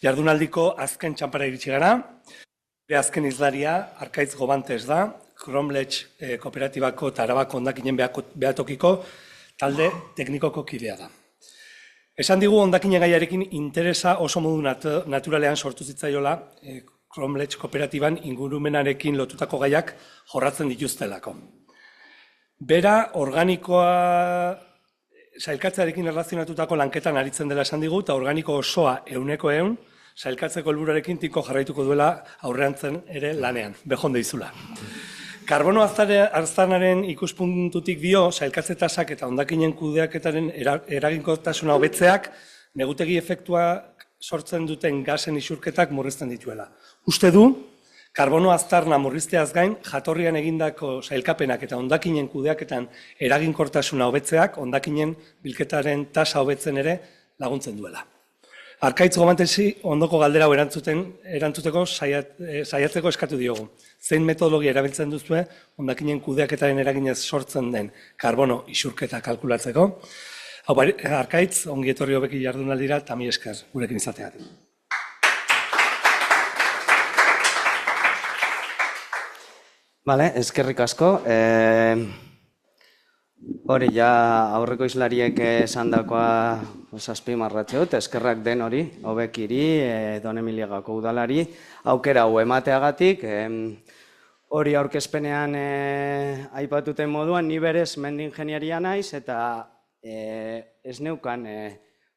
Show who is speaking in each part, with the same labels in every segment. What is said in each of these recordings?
Speaker 1: Jardunaldiko azken txanpara iritsi gara. Gure azken izlaria Arkaitz Gobantes da, Cromlech kooperatibako eta Arabako hondakinen behatokiko talde teknikoko kidea da. Esan digu hondakinen gaiarekin interesa oso modu naturalean sortu zitzaiola Cromlech kooperatiban ingurumenarekin lotutako gaiak jorratzen dituztelako. Bera organikoa sailkatzearekin erlazionatutako lanketan aritzen dela esan digu, eta organiko osoa 100%, sailkatzeko helburuarekin tinko jarraituko duela aurreantzen ere lanean, bejonde izula. Karbono aztarnaren ikuspuntutik dio, sailkatze tasak eta hondakinen kudeaketaren eraginkortasuna hobetzeak, negutegi efektua sortzen duten gasen isurketak murrizten dituela. Uste du, karbono aztarna murrizteaz gain, jatorrian egindako sailkapenak eta hondakinen kudeaketan eraginkortasuna hobetzeak, hondakinen bilketaren tasa hobetzen ere laguntzen duela. Arkaitz Gobantesi ondoko galdera erantzuteko saiatzeko eskatu diogu. Zein metodologia erabiltzen duzue hondakinen kudeaketaren eraginez sortzen den karbono isurketa kalkulatzeko? Hau, Arkaitz, ongi etorri hobeki jardunaldira eta mila esker gurekin izateagatik.
Speaker 2: Bale, eskerrik asko. Hori, ja aurreko izlariek esandakoa azpimarratze dut, eskerrak den hori, hobekiri, Don Emiliagako udalari, aukera hau emateagatik. Hori aurkezpenean aipatuten moduan, ni berez mendi ingenieria naiz, eta ez neukan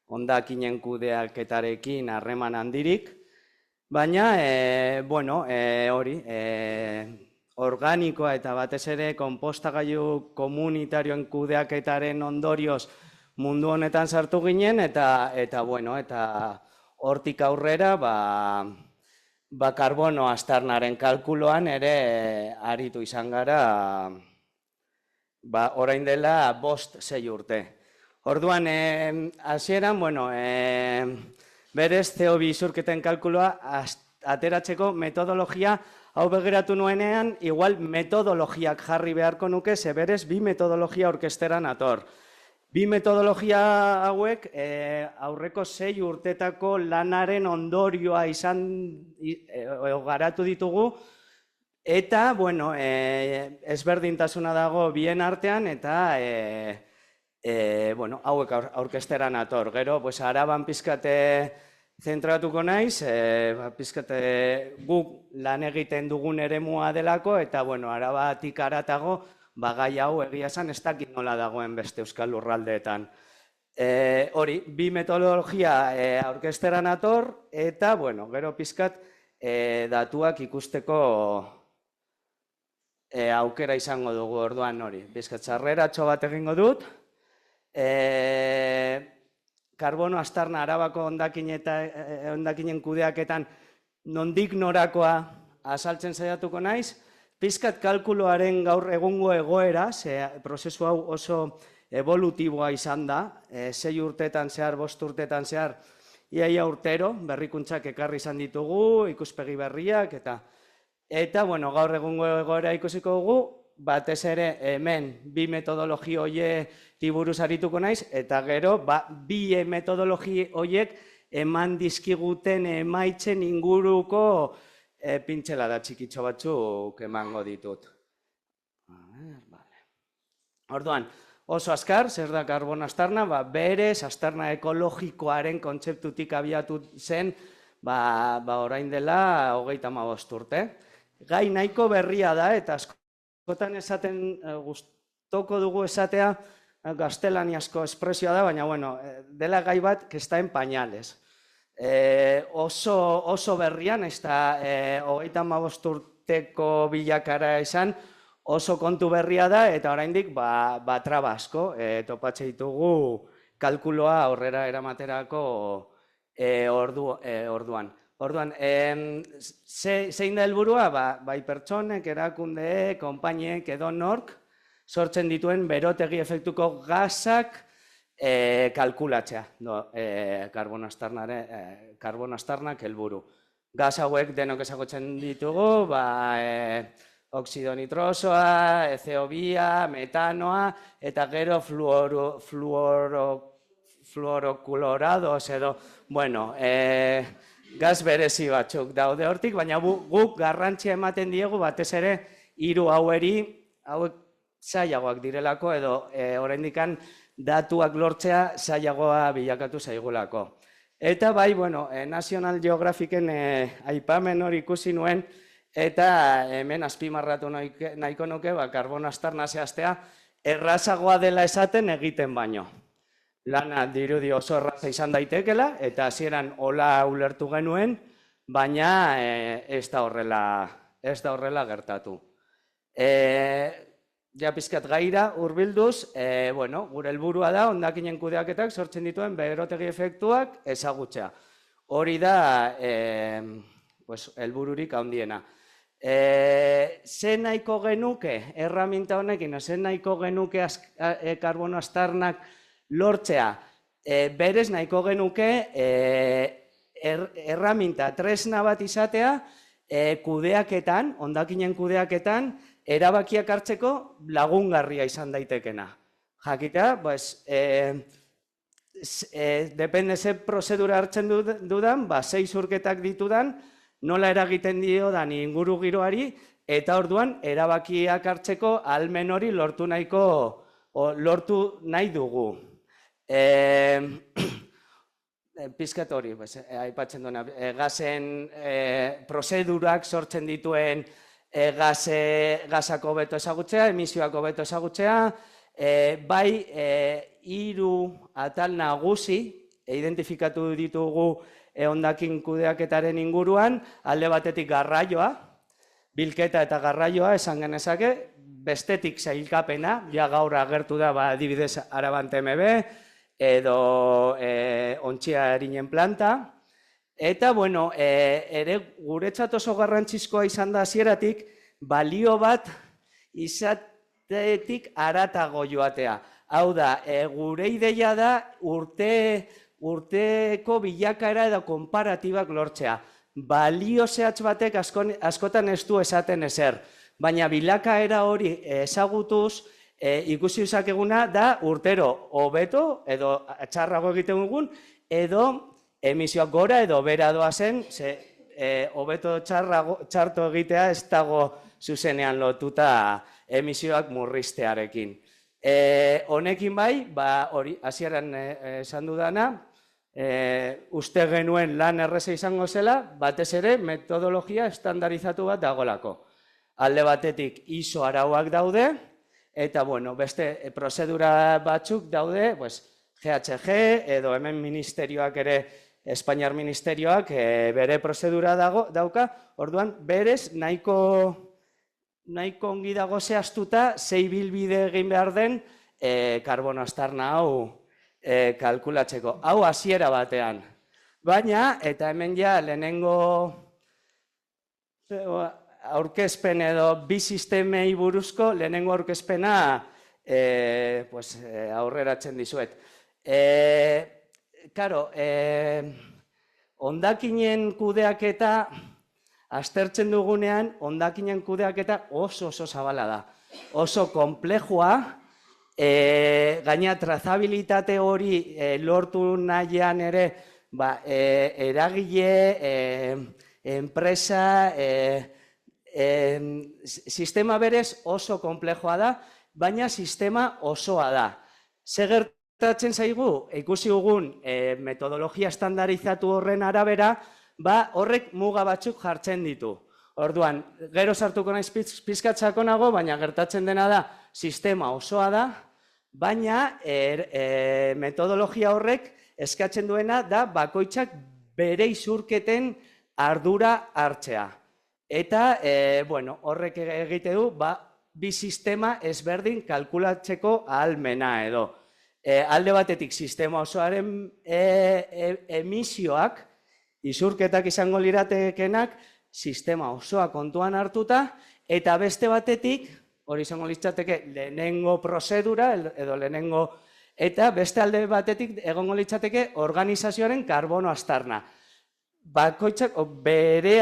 Speaker 2: hondakinen kudeaketarekin harreman handirik, baina, bueno, hori, organikoa eta batez ere konpostagailu komunitarioen kudeaketaren ondorioz mundu honetan sartu ginen, eta bueno, eta hortik aurrera, karbono aztarnaren kalkuloan ere aritu izan gara, orain dela 5-6 urte. Orduan, hasieran, bueno, berez CO2 isurketen kalkuloa ateratzeko metodologia hau begiratu nuenean, igual metodologiak jarri beharko nuke, ze berez bi metodologia orkesteran ator. Bi metodologia hauek aurreko 6 urtetako lanaren ondorioa izan garatu ditugu, eta, bueno, ezberdintasuna dago bien artean, eta, bueno, hauek orkesteran ator. Gero, pues, Araban pizkate zentratuko naiz, pizkate guk lan egiten dugun eremua delako, eta, bueno, Arabatik haratago, gai hau egia esan ez dakit nola dagoen beste euskal lurraldeetan. Hori, bi metodologia aurkezteran ator, eta, bueno, gero pizkat datuak ikusteko aukera izango dugu orduan hori. Pizkat sarreratxo bat egingo dut. Karbono aztarna Arabako hondakinen kudeaketan nondik norakoa azaltzen saiatuko naiz. Pizkat kalkuloaren gaur egungo egoera, prozesu hau oso evolutiboa izan da, 6 urtetan zehar, 5 urtetan zehar, iaia urtero, berrikuntzak ekarri izan ditugu, ikuspegi berriak, eta, bueno, gaur egungo egoera ikusiko dugu, batez ere hemen bi metodologi horiek buruz arituko naiz, eta gero bi metodologi horiek eman dizkiguten emaitzen inguruko pintzelada txikitxo batzuk emango ditut. Orduan, oso azkar, zer da karbono aztarna? Berez, aztarna ekologikoaren kontzeptutik abiatu zen, orain dela 35 urte. Gai nahiko berria da, eta askotan esaten gustoko dugu esatea, gaztelaniazko espresioa da, baina, bueno, dela gai bat, que está en pañales. Oso berrian, ez da 35 urteko bilakara esan, oso kontu berria da, eta oraindik traba asko topatze ditugu kalkuloa aurrera eramaterako orduan. Orduan, zein da helburua? Bai pertsonek, erakundeek, konpainiek edo nork sortzen dituen berotegi efektuko gasak kalkulatzea, karbono aztarnak helburu. Gas hauek denok ezagutzen ditugu, oxido nitrosoa, CO2, metanoa, eta gero fluoroklorados edo, bueno, Gaz berezi batzuk daude hortik, baina guk garrantzia ematen diegu batez ere hiru hauek zailagoak direlako edo oraindikan datuak lortzea zailagoa bilakatu zaigulako. Eta bai, National Geographiken aipamen hori ikusi nuen, eta hemen azpimarratu nahiko nuke, karbono aztarna zehaztea, errazagoa dela esaten egiten baino. Lana dirudi oso erraza izan daitekela, eta hasieran hola ulertu genuen, baina ez da horrela gertatu. Ja pizkat gaira urbilduz, gure helburua da hondakinen kudeaketak sortzen dituen berotegi efektuak ezagutzea. Hori da helbururik handiena. Ze nahiko genuke erraminta honekin, ze nahiko genuke karbono aztarnak lortzea, berez nahiko genuke erraminta tresna bat izatea kudeaketan, hondakinen kudeaketan, erabakiak hartzeko lagungarria izan daitekena. Jakitea, depende ze prozedura hartzen dudan, ze isurketak ditudan, nola eragiten diodan inguru giroari, eta orduan erabakiak hartzeko ahalmen hori lortu nahi dugu. Pizkat hori, aipatzen duena, gazen prozedurak sortzen dituen gazak hobeto ezagutzea, emisioak hobeto ezagutzea, bai hiru atal nagusi identifikatu ditugu hondakin kudeaketaren inguruan, alde batetik garraioa, bilketa eta garraioa esan genezake, bestetik sailkapena, ja gaur agertu da adibidez Araban TMB, edo Ontzia Arinen planta, eta, ere guretzat oso garrantzizkoa izan da hasieratik, balio bat izatetik haratago joatea. Hau da, gure ideia da urteko bilakaera edo konparatibak lortzea. Balio zehatz batek askotan ez du esaten ezer, baina bilakaera hori ezagutuz, ikusi dezakeguna da urtero hobeto edo txarrago egiten dugun, edo emisioak gora edo bera doazen, hobeto txarto egitea ez dago zuzenean lotuta emisioak murriztearekin. Honekin bai, hori hasieran esan dudana, uste genuen lan erreza izango zela, batez ere metodologia estandarizatu bat dagolako. Alde batetik ISO arauak daude, eta beste prozedura batzuk daude, GHG edo hemen ministerioak ere, Espainiar ministerioak bere prozedura dauka, orduan berez nahiko ongi dago zehaztuta ze ibilbide egin behar den karbono aztarna hau kalkulatzeko. Hau hasiera batean. Baina, eta hemen ja lehenengo aurkezpen edo bi sistemei buruzko lehenengo aurkezpena aurreratzen dizuet. Karo, hondakinen kudeaketa aztertzen dugunean, hondakinen kudeaketa oso zabala da. Oso konplejua, gaina trazabilitate hori lortu nahian ere, eragile, enpresa, sistema berez oso konplejua da, baina sistema osoa da. Zer gertatzen zaigu, ikusi dugun metodologia estandarizatu horren arabera, horrek muga batzuk jartzen ditu. Orduan, gero sartuko naiz pizkatzako nago, baina gertatzen dena da, sistema osoa da, baina metodologia horrek eskatzen duena da bakoitzak bere isurketen ardura hartzea. Eta, horrek egite du, bi sistema ezberdin kalkulatzeko ahalmena edo. Alde batetik sistema osoaren emisioak, isurketak izango liratekenak, sistema osoa kontuan hartuta, eta beste batetik, hori izango litzateke lehenengo prozedura, edo lehenengo, eta beste alde batetik egongo litzateke organizazioaren karbono aztarna. Bakoitzak bere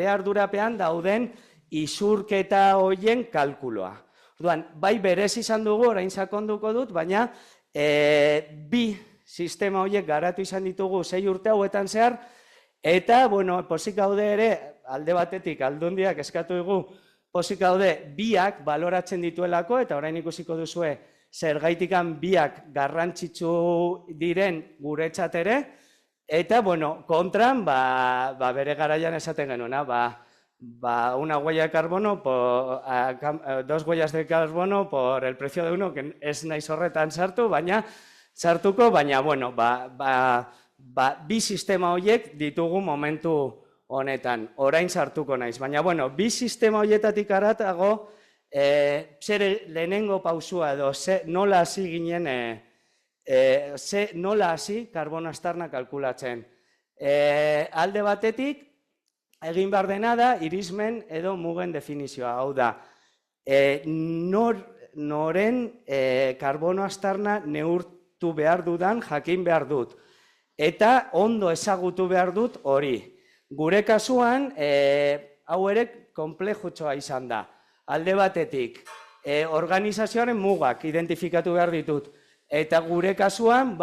Speaker 2: ardurapean dauden isurketa horien kalkuloa. Orduan, bai berez izan dugu, orain sakonduko dut, baina bi sistema horiek garatu izan ditugu 6 urte hauetan zehar, eta, bueno, pozik gaude ere, alde batetik aldundiak eskatu dugu, pozik gaude biak baloratzen dituelako, eta orain ikusiko duzue zergaitikan biak garrantzitsu diren guretzat ere, eta, bueno, kontran, bere garaian esaten genuna, una huella de carbono, dos huellas de carbono por el precio de uno, que ez naiz horretan sartuko, baina, bueno, bi sistema horiek ditugu momentu honetan, orain sartuko naiz. Baina, bueno, bi sistema horietatik haratago, zer lehenengo pausua edo nola hasi ginen, nola hasi karbono aztarna kalkulatzen. Alde batetik, egin behar dena da, irismen edo mugen definizioa, hau da, noren karbono aztarna neurtu behar dudan jakin behar dut. Eta ondo ezagutu behar dut hori. Gure kasuan, hau ere konplexutxoa izan da. Alde batetik, organizazioaren mugak identifikatu behar ditut. Eta gure kasuan,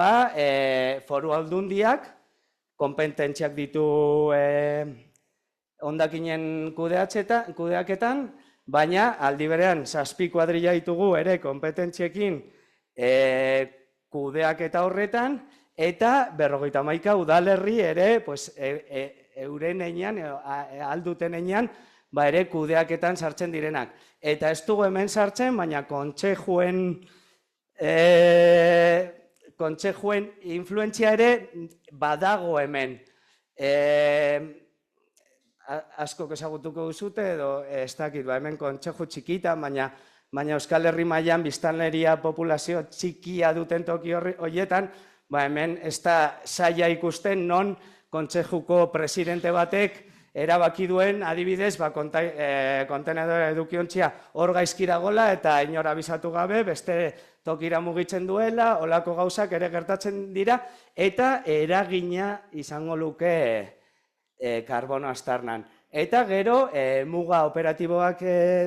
Speaker 2: foru aldundiak, konpetentziak ditu hondakinen kudeaketan, baina aldi berean 7 kuadrilla ditugu ere konpetentziekin kudeaketa horretan, eta 51 udalerri ere euren einean, alduten einean, ere kudeaketan sartzen direnak. Eta ez dugu hemen sartzen, baina kontsejuen influentzia ere badago hemen. Askok ezagutuko duzute edo ez dakit, hemen kontseju txikitan, baina Euskal Herri mailan biztanleria populazio txikia duten toki horietan, hemen ez da zaila ikusten non kontsejuko presidente batek erabaki duen adibidez kontenedore edukiontzia hor gaizki dagoela eta inora abisatu gabe beste tokira mugitzen duela, olako gauzak ere gertatzen dira eta eragina izango luke karbono aztarnan. Eta gero, muga operatiboak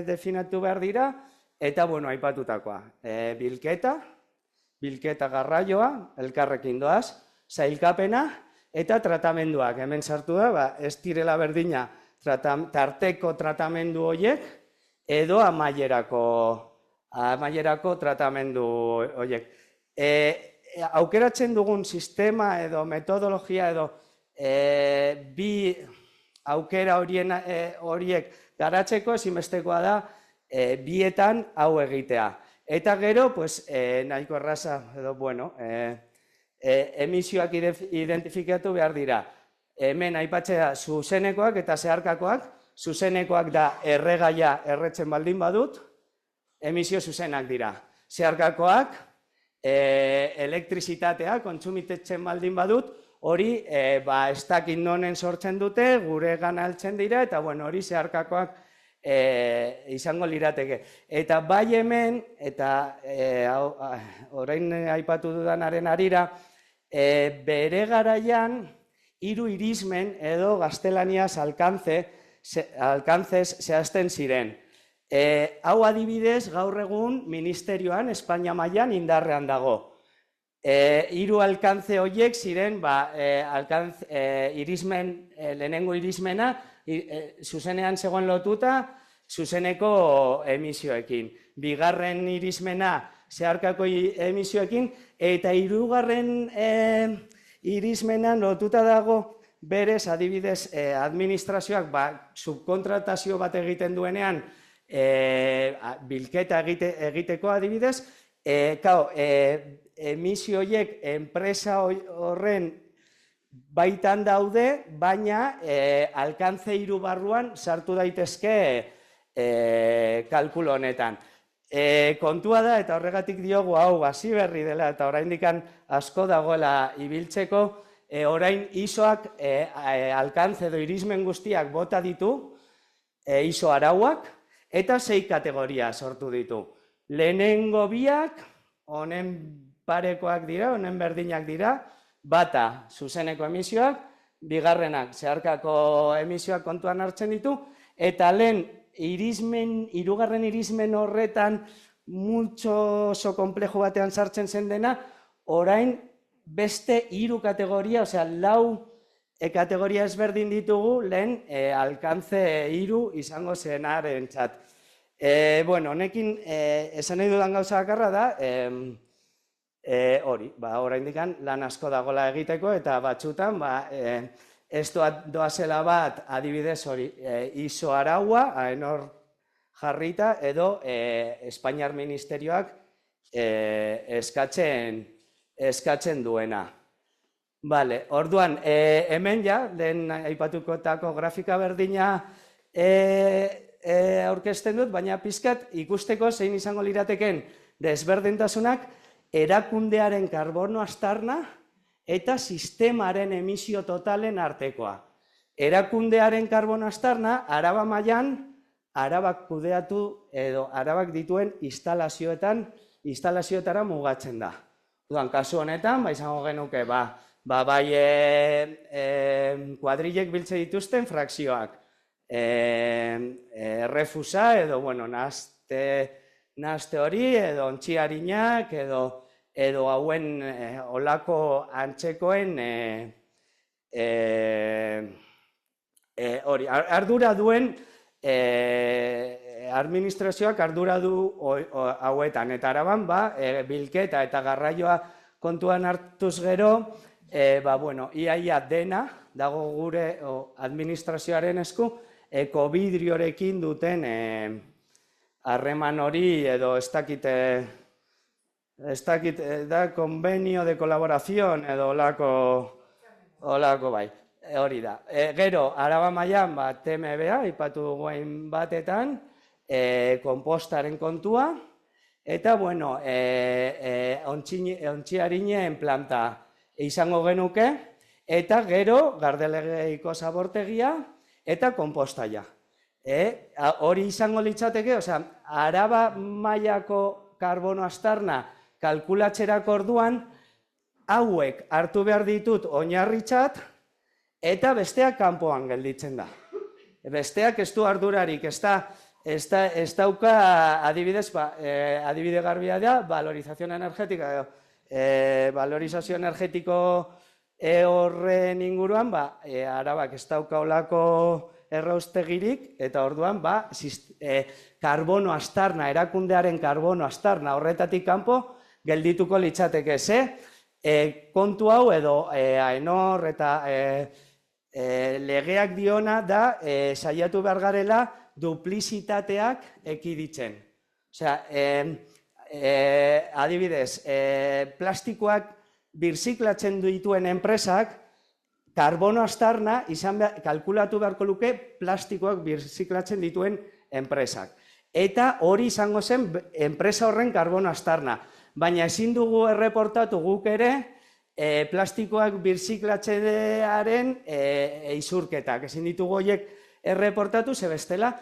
Speaker 2: definatu behar dira, eta, bueno, aipatutakoa. Bilketa garraioa, elkarrekin doaz, sailkapena, eta tratamenduak. Hemen sartu da, ez direla berdina tarteko tratamendu horiek, edo amaierako tratamendu horiek. Aukeratzen dugun sistema edo metodologia edo bi aukera horiek garatzeko ezinbestekoa da bietan hau egitea. Eta gero, nahiko erraza, edo, bueno, emisioak identifikatu behar dira. Hemen aipatzea zuzenekoak eta zeharkakoak, zuzenekoak da erregaia erretzen baldin badut, emisio zuzenak dira. Zeharkakoak, elektrizitatea kontsumitetzen baldin badut, hori ez dakit nonen sortzen dute, gure gana heltzen dira, eta hori zeharkakoak izango lirateke. Eta bai hemen, eta orain aipatu dudanaren harira, bere garaian 3 irismen edo gaztelaniaz alkantzez zehazten ziren. Hau adibidez gaur egun ministerioan, Espainia mailan indarrean dago. 3 alkantze horiek ziren, lehenengo irismena, zuzenean zegoen lotuta, zuzeneko emisioekin. Bigarren irismena zeharkako emisioekin, eta 3. irismenan lotuta dago berez, adibidez, administrazioak subkontratazio bat egiten duenean, bilketa egiteko adibidez, emisio horiek enpresa horren baitan daude, baina alkantze 3 barruan sartu daitezke kalkulo honetan. Kontua da, eta horregatik diogu hau hasi berri dela, eta oraindik asko dagoela ibiltzeko, orain ISOak alkantze edo irismen guztiak bota ditu, ISO arauak, eta 6 kategoria sortu ditu. Lehenengo biak, honen parekoak dira, honen berdinak dira, bata zuzeneko emisioak, bigarrenak zeharkako emisioak kontuan hartzen ditu, eta lehen 3. irismen horretan multzo oso komplejo batean sartzen zen dena, orain beste 3 kategoria, osea, 4 kategoria ezberdin ditugu, lehen alkantze 3 izango zenarentzat. Bueno, honekin esan nahi dudan gauza bakarra da, hori, oraindik lan asko dagoela egiteko, eta batzutan, ez doazela bat, adibidez hori, ISO araua, AENOR jarrita, edo Espainiar Ministerioak eskatzen duena. Bale, orduan, hemen ja, lehen aipatukotako grafika berdina aurkezten dut, baina pizkat ikusteko zein izango lirateken desberdintasunak erakundearen karbono aztarna eta sistemaren emisio totalen artekoa. Erakundearen karbono aztarna, Araba mailan, Arabak kudeatu edo Arabak dituen instalazioetara mugatzen da. Orduan, kasu honetan, izango genuke, bai kuadrilek biltzen dituzten frakzioak, refusa edo, nahazte hori, edo ontziarinak, edo hauen olako antzekoen ardura duen administrazioak ardura du hauetan. Eta Araban, bilketa eta garraioa kontuan hartuz gero, iaia dena dago gure administrazioaren esku, ekobidriorekin duten harreman hori edo ez dakit da convenio de colaboración edo olako bai, hori da. Gero, Araba mailan TMBA, ipatu duguen batetan, konpostaren kontua, eta, ontziarinen planta izango genuke, eta gero, Gardelegeiko zabortegia, eta konpostaia. Hori izango litzateke, Araba mailako karbono aztarna kalkulatzerako orduan, hauek hartu behar ditut oinarritzat, eta besteak kanpoan gelditzen da. Besteak ez du ardurarik, ez dauka adibidez, adibide garbia da, valorizazio energetika, valorizazio energetiko horren inguruan, Arabak ez dauka olako erraustegirik, eta orduan, karbono aztarna, erakundearen karbono aztarna horretatik kanpo, geldituko litzateke ze, kontu hau edo AENOR eta legeak diona da saiatu behar garela duplizitateak ekiditzen. Osea, adibidez, plastikoak birziklatzen dituen enpresak, karbono aztarna kalkulatu beharko luke plastikoak birziklatzen dituen enpresak. Eta hori izango zen enpresa horren karbono aztarna. Baina ezin dugu erreportatu guk ere plastikoak birziklatzearen izurketak. Ezin ditugu horiek erreportatu, ze bestela,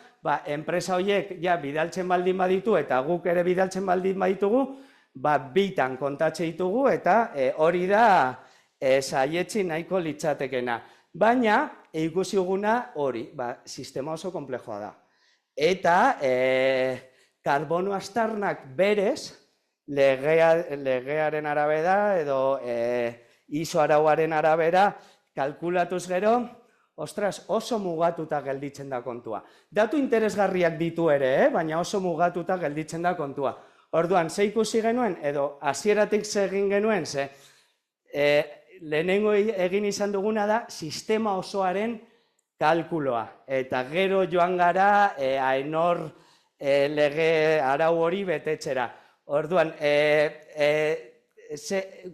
Speaker 2: enpresa horiek bidaltzen baldin baditu eta guk ere bidaltzen baldin baditugu, bitan kontatze ditugu eta hori da saietzi nahiko litzatekena. Baina, ikusi duguna hori, sistema oso konplexoa da. Eta karbono aztarnak berez, legearen arabera edo ISO arauaren arabera kalkulatuz gero, oso mugatuta gelditzen da kontua. Datu interesgarriak ditu ere, baina oso mugatuta gelditzen da kontua. Orduan, ze ikusi genuen, edo hasieratik egin genuen, lehenengo egin izan duguna da sistema osoaren kalkuloa. Eta gero joan gara AENOR lege arau hori betetzera. Orduan,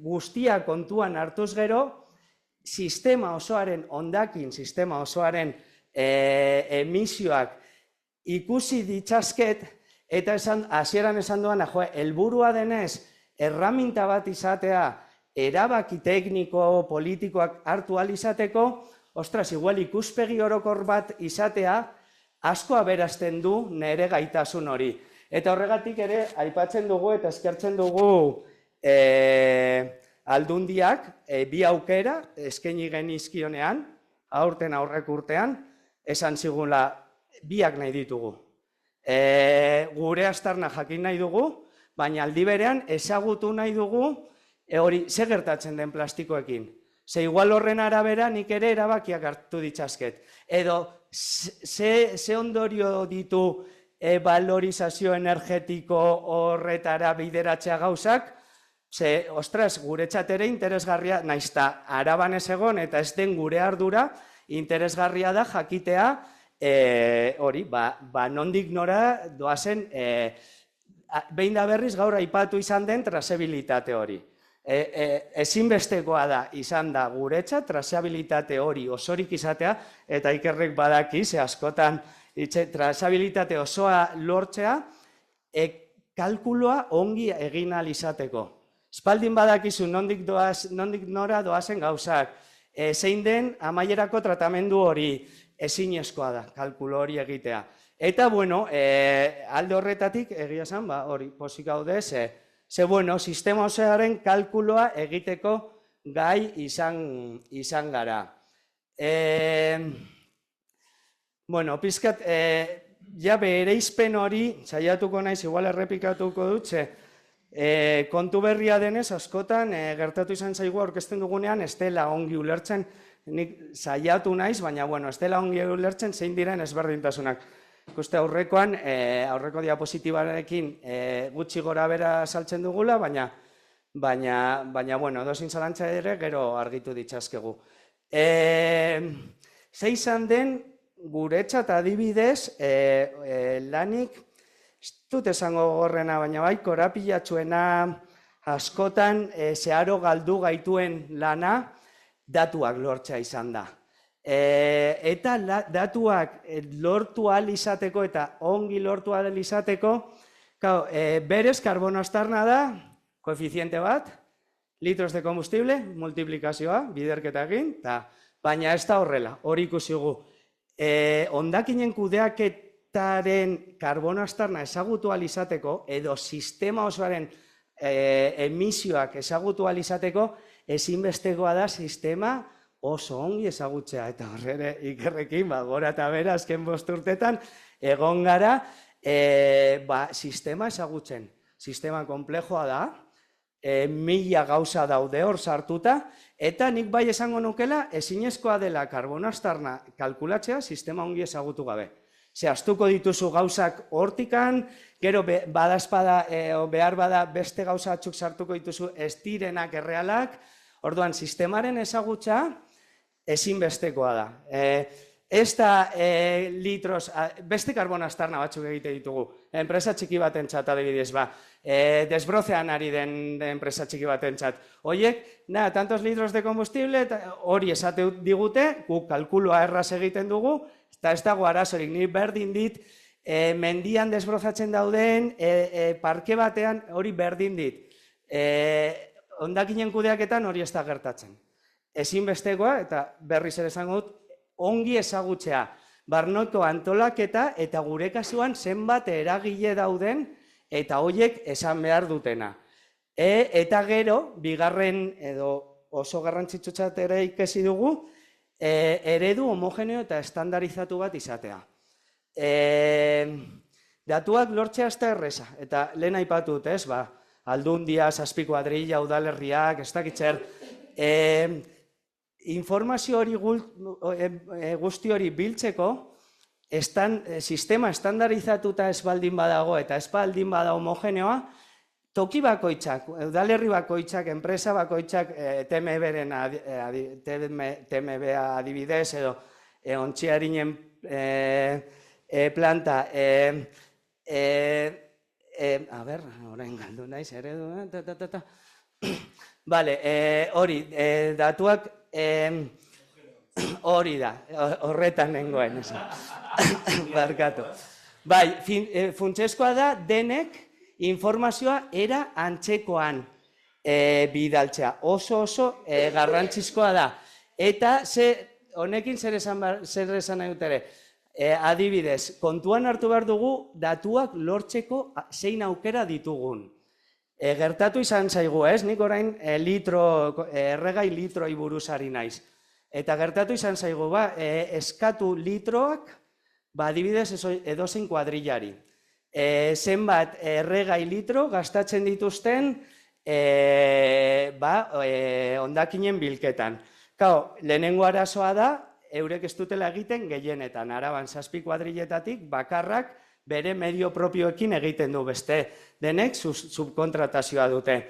Speaker 2: guztia kontuan hartuz gero, sistema osoaren hondakin, sistema osoaren emisioak ikusi ditzazket, eta hasieran esan duan, helburua denez, erraminta bat izatea, erabaki tekniko, politikoak hartu ahal izateko, igual ikuspegi orokor bat izatea, asko aberazten du nire gaitasun hori. Eta horregatik ere, aipatzen dugu eta eskertzen dugu aldundiak bi aukera eskaini genizkionean, aurten aurrek urtean, esan zigula biak nahi ditugu. Gure aztarna jakin nahi dugu, baina aldi berean ezagutu nahi dugu Hori, ze gertatzen den plastikoekin? Ze igual horren arabera nik ere erabakiak hartu ditxasket. Edo, ze ondorio ditu valorizazio energetiko horretara bideratzea gauzak? Ze, ostras, guretzat ere interesgarria, naizta araban ez egon eta ez den gure ardura, interesgarria da jakitea, hori, nondik nora doazen, behin da berriz gaur aipatu izan den trazabilitate hori. Ezinbestekoa da izan da guretzat trazabilitate hori osorik izatea, eta Ikerrek badaki, ze askotan trazabilitate osoa lortzea, kalkuloa ongi egin ahal izateko. Espaldin badakizu nondik nora doazen gauzak, zein den amaierako tratamendu hori, ezinezkoa da kalkulo hori egitea. Eta, bueno, alde horretatik, egia esan, hori, posik gaude, ze, bueno, sistema osoaren kalkuloa egiteko gai izan gara. Bueno, pizkat, ja bereizpen hori, saiatuko naiz, igual errepikatuko dut, kontu berria denez, askotan, gertatu izan zaigu aurkezten dugunean, ez dela ongi ulertzen, nik saiatu naiz, baina, bueno, ez dela ongi ulertzen, zein diren ezberdintasunak. Ikuste aurrekoan, aurreko diapositibarekin gutxi gora bera saltzen dugula, baina, bueno, dozin zalantza ere gero argitu ditzaskegu. Ze izan den, guretzat adibidez, lanik, ez dut esango gorrena, baina bai, korapilatxuena askotan zeharo galdu gaituen lana datuak lortzea izan da. Eta datuak lortu ahal izateko eta ongi lortu ahal izateko, berez karbono aztarna da, koefiziente bat, litros de combustible, multiplikazioa, biderketa egin, baina ez da horrela, hori ikusigu. Hondakinen kudeaketaren karbono aztarna ezagutu ahal izateko, edo sistema osoaren emisioak ezagutu ahal izateko, ezinbestekoa da sistema oso ongi ezagutzea, eta horre Ikerrekin, gora eta bera, azken 5 urtetan, egon gara, sistema ezagutzen. Sistema konplejoa da, 1000 gauza daude hor sartuta, eta nik bai esango nukela, ezinezkoa dela karbono aztarna kalkulatzea sistema ongi ezagutu gabe. Zehaztuko dituzu gauzak hortikan, gero badazpada, behar bada beste gauza batzuk sartuko dituzu ez direnak errealak, orduan sistemaren ezagutza, ezinbestekoa da. Ez da litros, beste karbono aztarna batzuk egite ditugu. Enpresa txiki baten txat, adibidez, desbrozean ari den enpresa txiki baten txat. Oiek, tantos litros de combustible, hori esate digute, guk kalkuloa erraz egiten dugu, eta ez dago arazorik, ni berdin dit, mendian desbrozatzen dauden, parke batean hori berdin dit. Hondakinen kudeaketan hori ez da gertatzen. Ezinbestekoa, eta berriz ere esango dut, ongi ezagutzea, barnoko antolaketa eta gure kasuan zenbat eragile dauden eta horiek esan behar dutena. Eta gero, bigarren edo oso garrantzitsutzat ere ikasi dugu, eredu homogeneo eta estandarizatu bat izatea. Datuak lortzea ez da erreza, eta lehen aipatu dut ez, Aldundia, Zazpi kuadrilla, udalerriak, ez dakitzer, informazio hori guzti hori biltzeko, sistema estandarizatuta ez baldin badago eta ez baldin bada homogeneoa, toki bakoitzak, udalerri bakoitzak, enpresa bakoitzak, TMB adibidez edo ontziarinen planta, a ber, orain galdu naiz, eredu, hori, datuak hori da, horretan nengoen, barkatu. Bai, funtsezkoa da denek informazioa era antzekoan bidaltzea, oso garrantzizkoa da. Eta honekin zer esan nahi dut ere, adibidez, kontuan hartu behar dugu datuak lortzeko zein aukera ditugun. Gertatu izan zaigu, ez? Nik orain erregai litroi buruz ari naiz. Eta gertatu izan zaigu, eskatu litroak, adibidez edozein kuadrillari. Zenbat erregai litro gastatzen dituzten hondakinen bilketan. Kao, lehenengo arazoa da, eurek ez dutela egiten gehienetan, Araban 7 kuadriletatik bakarrak bere medio propioekin egiten du, beste denek subkontratazioa dute.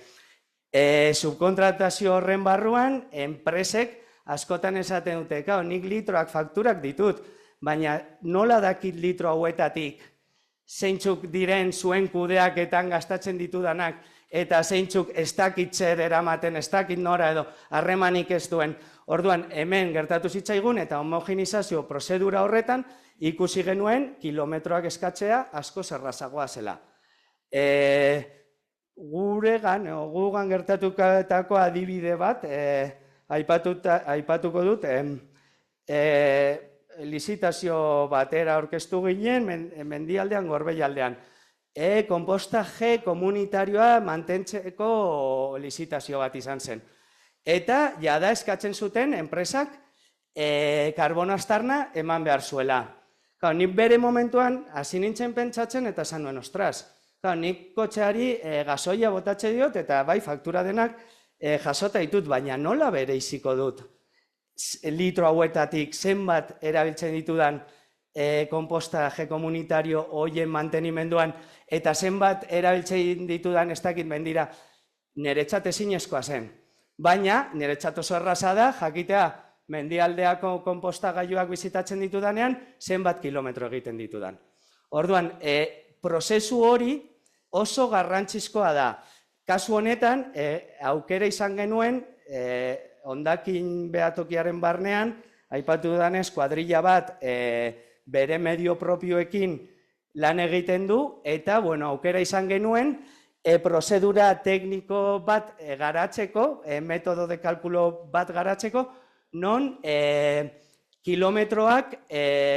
Speaker 2: Subkontratazio horren barruan, enpresek askotan esaten dute, kao, nik litroak fakturak ditut, baina nola dakit litro hauetatik zeintzuk diren zuen kudeaketan gastatzen ditudanak, eta zeintzuk ez dakit zer eramaten, ez dakit nora edo harremanik ez duen. Orduan, hemen gertatu zitzaigun eta homogenizazio prozedura horretan ikusi genuen kilometroak eskatzea asko errazagoa zela. Gugan gertatutako adibide bat, aipatuko dut, lizitazio batera aurkeztu ginen, Mendialdean, Gorbeialdean. Konpostaje komunitarioa mantentzeko lizitazio bat izan zen. Eta jada eskatzen zuten enpresak karbono aztarna eman behar zuela. Nik bere momentuan hasi nintzen pentsatzen eta esan nuen, ostras, nik kotxeari gasoia botatze diot eta bai faktura denak jasota ditut, baina nola bereiziko dut litro hauetatik zenbat erabiltzen ditudan konpostaje komunitario hoien mantenimenduan eta zenbat erabiltzen ditudan ez dakit mendira, niretzat ezinezkoa zen. Baina niretzat oso erraza da jakitea Mendialdeako konpostagailuak bizitatzen ditudanean zenbat kilometro egiten ditudan. Orduan, prozesu hori oso garrantzizkoa da. Kasu honetan, aukera izan genuen, hondakin behatokiaren barnean, aipatu dudanez, kuadrilla bat bere medio propioekin lan egiten du, eta aukera izan genuen, prozedura tekniko bat garatzeko, metodo de kalkulo bat garatzeko, non kilometroak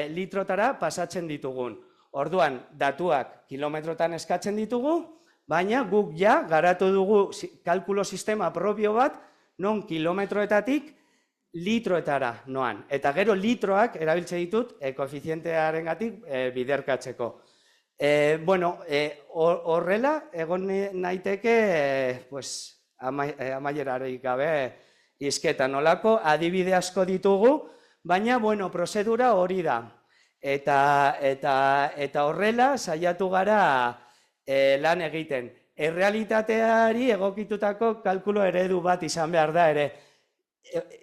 Speaker 2: litrotara pasatzen ditugun. Orduan, datuak kilometrotan eskatzen ditugu, baina guk ja garatu dugu kalkulo sistema propio bat, non kilometroetatik litroetara noan. Eta gero litroak erabiltzen ditut koefizientearengatik biderkatzeko. Horrela, egon naiteke amaierarik gabe izketan nolako adibide asko ditugu, baina, prozedura hori da. Eta horrela saiatu gara lan egiten. Errealitateari egokitutako kalkulo eredu bat izan behar da ere.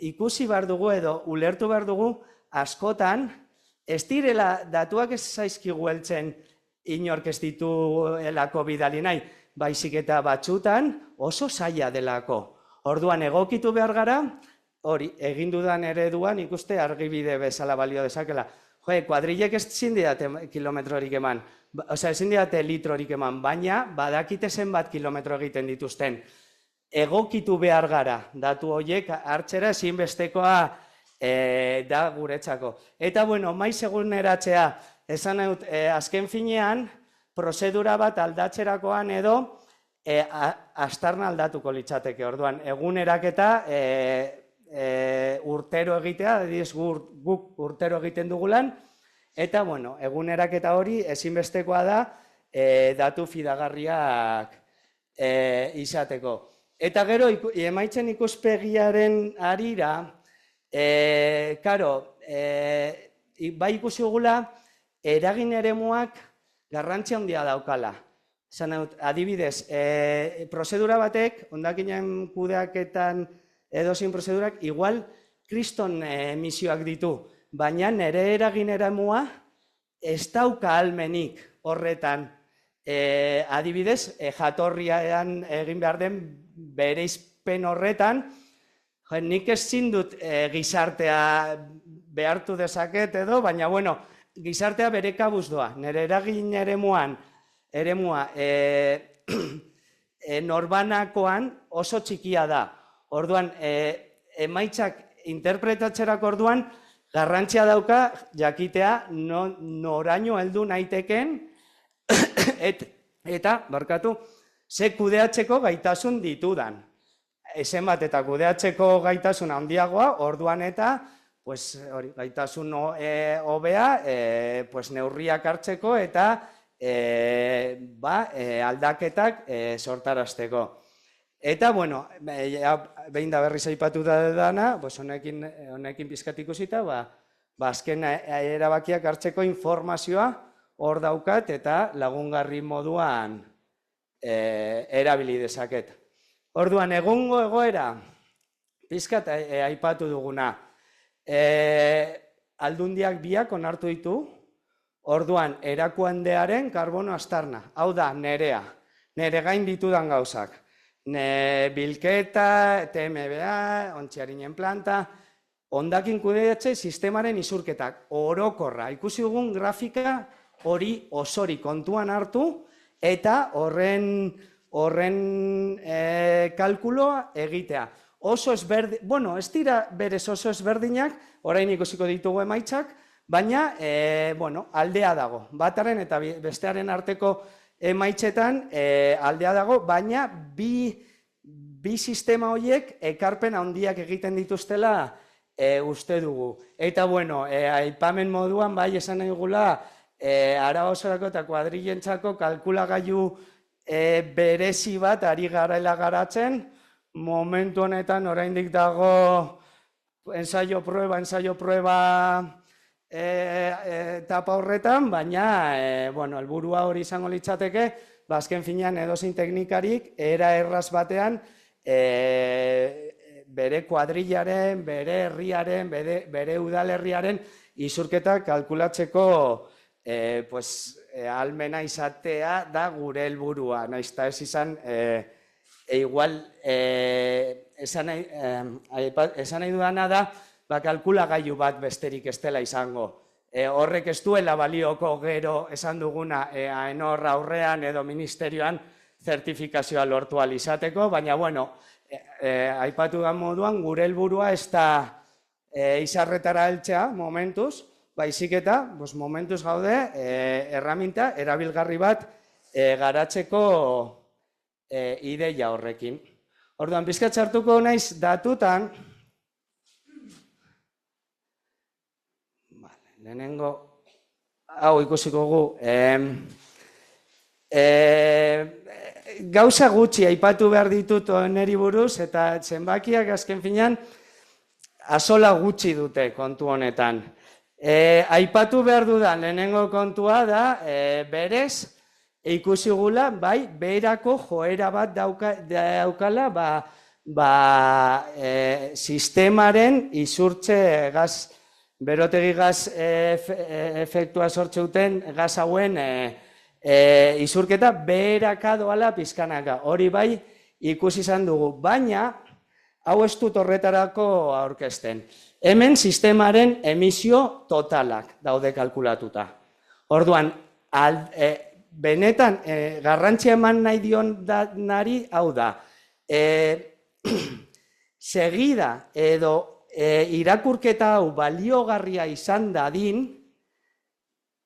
Speaker 2: Ikusi behar dugu edo ulertu behar dugu askotan, ez direla datuak ez zaizkigu heltzen inork ez dituelako bidali nahi, baizik eta batzutan oso zaila delako. Orduan egokitu behar gara, hori, egin dudan ereduan ikuste argibide bezala balio dezakela. Kuadrilek ez zindidate kilometrorik eman, ezin didate litrorik eman, baina badakite zenbat kilometro egiten dituzten. Egokitu behar gara, datu horiek hartzera ezinbestekoa da guretzako. Eta, maiz eguneratzea, esan dut, azken finean, prozedura bat aldatzerakoan edo, aztarna aldatuko litzateke. Orduan, eguneraketa urtero egitea, guk urtero egiten dugulan, eta, eguneraketa hori ezinbestekoa da datu fidagarriak izateko. Eta gero, emaitzen ikuspegiaren arira, bai ikusi gula, eragin eremuak garrantzia handia daukala. Adibidez, prozedura batek, hondakinen kudeaketan edozein prozedurak, igual kriston emisioak ditu, baina nire eragin eremua ez dauka ahalmenik horretan. Adibidez, jatorrian egin behar den bereizpen horretan, nik ezin dut gizartea behartu dezaket edo, baina, gizartea bere kabuz doa. Nire eragin eremua norbanakoan oso txikia da. Orduan, emaitzak interpretatzerako orduan, garrantzia dauka jakitea noraino heldu naiteken eta, ze kudeatzeko gaitasun ditudan. Zenbat eta kudeatzeko gaitasun handiagoa, orduan eta gaitasun hobea neurriak hartzeko eta aldaketak sortarazteko. Eta, bueno, behin da berriz aipatu da dana, honekin pizkat ikusita, azken erabakiak hartzeko informazioa hor daukat eta lagungarri moduan erabili dezaket. Orduan, egungo egoera, pizkat aipatu duguna, aldundiak biak onartu ditu, orduan, erakuandearen karbono aztarna, hau da, nerea, nere gain ditudan gauzak. Bilketa, TMBA, ontziarinen planta, hondakin kudeatze sistemaren isurketak, orokorra, ikusi dugun grafika hori osori kontuan hartu, eta horren kalkuloa egitea. Oso ezberdin, bueno, ez dira berez oso ezberdinak, orain ikusiko ditugu emaitzak, baina, bueno, aldea dago. Bataren eta bestearen arteko emaitzetan aldea dago, baina bi sistema horiek ekarpen handiak egiten dituztela uste dugu. Eta, bueno, aipamen moduan, bai, esan nahi gula, Araba osorako eta kuadrilentzako kalkulagailu berezi bat ari garaela garatzen, momentu honetan oraindik dago ensaio prueba etapa horretan, baina, bueno, helburua hori izango litzateke, azken finean edozein teknikarik era erraz batean bere kuadrilaren, bere herriaren, bere udalerriaren isurketa kalkulatzeko almena izatea da gure helburua, naizta ez izan, igual, esan nahi dudana da, kalkulagailu bat besterik ez dela izango. Horrek ez duela balioko gero esan duguna AENOR aurrean edo ministerioan zertifikazioa lortu ahal izateko, baina, bueno, aipatu da moduan, gure helburua ez da izarretara heltzea momentuz, baizik eta, momentuz gaude, erraminta, erabilgarri bat garatzeko ideia horrekin. Orduan, pizkat sartuko naiz datutan, lehenengo, hau ikusiko gu, gauza gutxi aipatu behar ditut neri buruz, eta zenbakiak azken finean azola gutxi dute kontu honetan. Aipatu behar dudan lehenengo kontua da, berez, ikusi gula, bai, beherako joera bat daukala, sistemaren izurtze gaz, berotegi gaz efektua sortzeuten gaz hauen izurketa beheraka doala pizkanaka. Hori bai, ikusi izan dugu, baina hau ez dut horretarako aurkezten. Hemen sistemaren emisio totalak daude kalkulatuta. Orduan, benetan garrantzia eman nahi dionari hau da, segida edo irakurketa hau baliogarria izan dadin,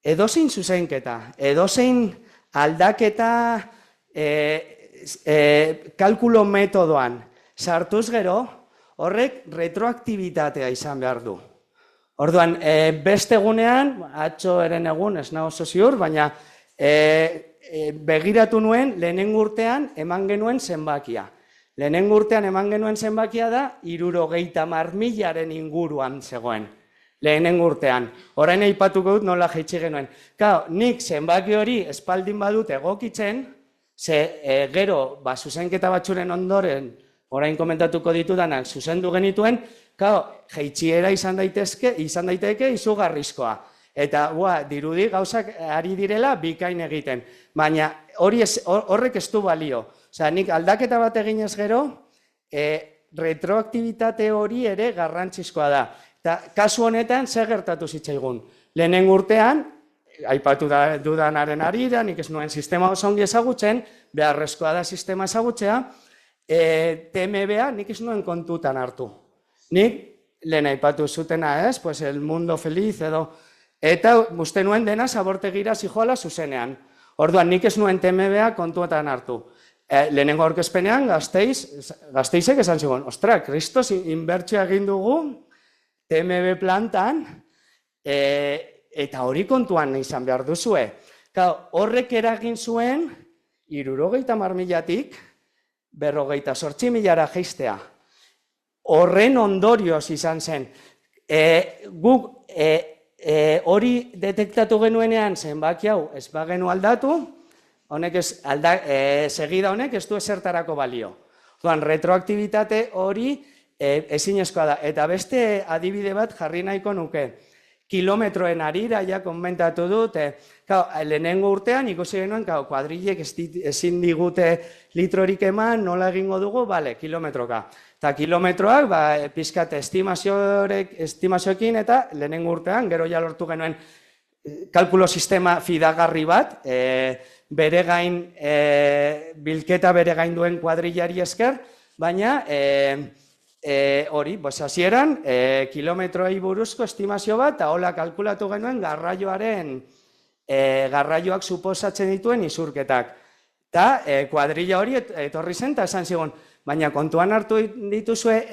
Speaker 2: edozein zuzenketa, edozein aldaketa kalkulo metodoan sartuz gero, horrek retroaktibitatea izan behar du. Orduan, beste egunean, atzo eren egun, ez nago oso ziur, baina begiratu nuen lehenengo urtean eman genuen zenbakia. Lehenengo urtean eman genuen zenbakia da 70.000 inguruan zegoen. Lehenengo urtean. Orain aipatuko dut nola jaitsi genuen. Kao, nik zenbaki hori espaldin badut egokitzen, ze gero, zuzenketa batzuren ondoren, orain komentatuko ditudanak zuzendu genituen, jaitxiera izan daiteke izugarrizkoa. Eta, dirudi gauzak ari direla bikain egiten. Baina horrek ez du balio. Osa, nik aldaketa bat eginez gero, retroaktibitate hori ere garrantzizkoa da. Eta, kasu honetan, zer gertatu zitzaigun. Lehenengo urtean, aipatu dudanaren arira, nik ez nuen sistema oso ongi ezagutzen, beharrezkoa da sistema ezagutzea, TMBA nik ez nuen kontutan hartu. Nik, lehen aipatu zutena ez, pues el mundo feliz edo, eta uste nuen dena zabortegira zijoala zuzenean. Orduan, nik ez nuen TMBA kontuetan hartu. Lehenengo aurkezpenean, Gasteizek esan zigun, ostra, kristos, inbertsioa egin dugu TMB plantan, eta hori kontuan izan behar duzue. Horrek eragin zuen, 70.000-tik, 58.000 jaistea. Horren ondorioz izan zen. Guk hori detektatu genuenean zenbaki hau ez bagenu aldatu, segida honek ez du esertarako balio. Retroaktibitate hori ezinezkoa da. Eta beste adibide bat jarri nahiko nuke. Kilometroen arira ja komentatu dut, lehenengo urtean ikusi genuen kuadrilek ezin digute litrorik eman, nola egingo dugu, bale, kilometroka. Eta kilometroak, pizkat estimazioekin eta lehenengo urtean, gero ja lortu genuen kalkulo sistema fidagarri bat, bere gain, bilketa bere gain duen kuadrilari esker, baina hori, hasieran, kilometroei buruzko estimazio bat, eta hola kalkulatu genuen garraioak suposatzen dituen isurketak. Eta kuadrilla hori etorri zen, eta esan zigun, baina kontuan hartu dituzue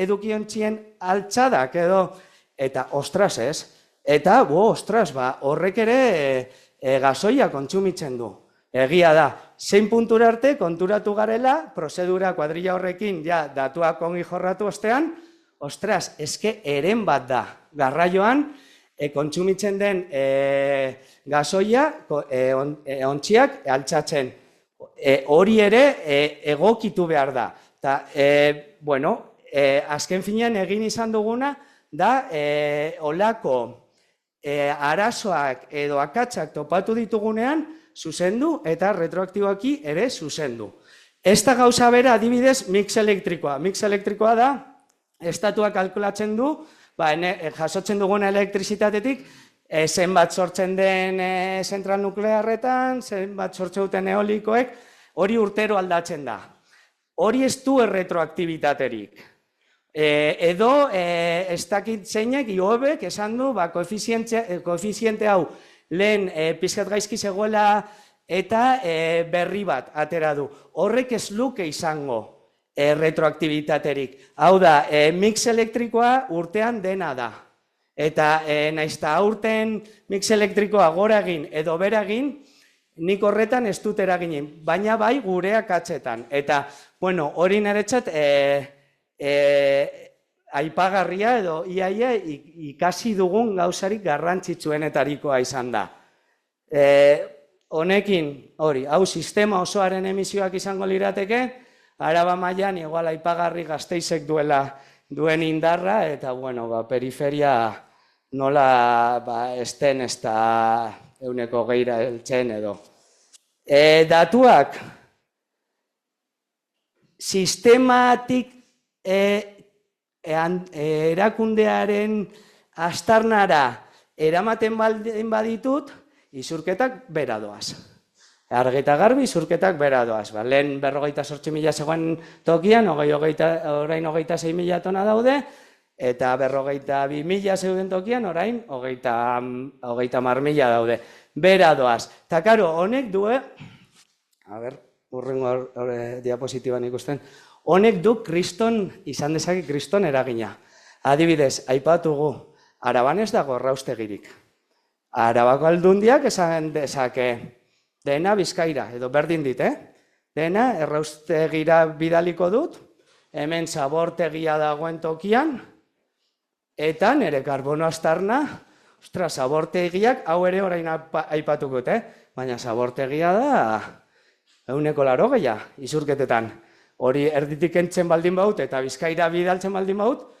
Speaker 2: edukiontzien altxadak edo, eta ostras ez, eta ostras, horrek ere gasoia kontsumitzen du. Egia da, zein puntura arte konturatu garela, prozedura kuadrilla horrekin ja datuak ongi jorratu ostean, ostras, eske eren bat da. Garraioan, kontsumitzen den gasoia, ontziak altxatzen. Hori ere egokitu behar da. Eta, azken finean egin izan duguna, da olako arazoak edo akatsak topatu ditugunean, zuzendu eta retroaktiboaki ere zuzendu. Ez da gauza bera adibidez mix elektrikoa. Mix elektrikoa da, estatuak kalkulatzen du, jasotzen dugun elektrizitatetik, zenbat sortzen den zentral nuklearretan, zenbat sortzen duten eolikoek, hori urtero aldatzen da. Hori ez du retroaktibitaterik. Edo, ez dakit zeinek, IOBek esan du, koefiziente hau, lehen pizkat gaizki zegoela eta berri bat atera du. Horrek ez luke izango retroaktibitaterik. Hau da, mix elektrikoa urtean dena da. Eta naizta aurten mix elektrikoa gora egin edo bera egin, nik horretan ez dut eraginen, baina bai gure akatsetan. Eta, hori niretzat aipagarria edo iaia ikasi dugun gauzarik garrantzitsuenetarikoa izan da. Honekin, hau sistema osoaren emisioak izango lirateke, Araba mailan igual aipagarri Gasteizek duen indarra, eta periferia nola esten ez da 100 heltzen edo. Datuak, sistematik erakundearen astarnara eramaten baldin baditut, isurketak bera doaz. Argi eta garbi, isurketak bera doaz. Lehen 58.000 zegoen tokian, orain 26.000 tona daude, eta 52.000 zeuden tokian, orain 30.000 daude. Bera doaz. Eta karo, honek du, urrengo diapositiban ikusten, honek du izan dezake kriston eragina. Adibidez, aipatugu, Araban ez dago erraustegirik. Arabako aldundiak esan dezake, dena Bizkaira, edo berdin dit, dena erraustegira bidaliko dut, hemen zabortegia dagoen tokian, eta nire karbono astarna, zabortegiak, hau ere orain aipatuko, baina zabortegia da 180 isurketetan. Hori erditik entzen baldin baut eta Bizkaira bidaltzen baldin baut,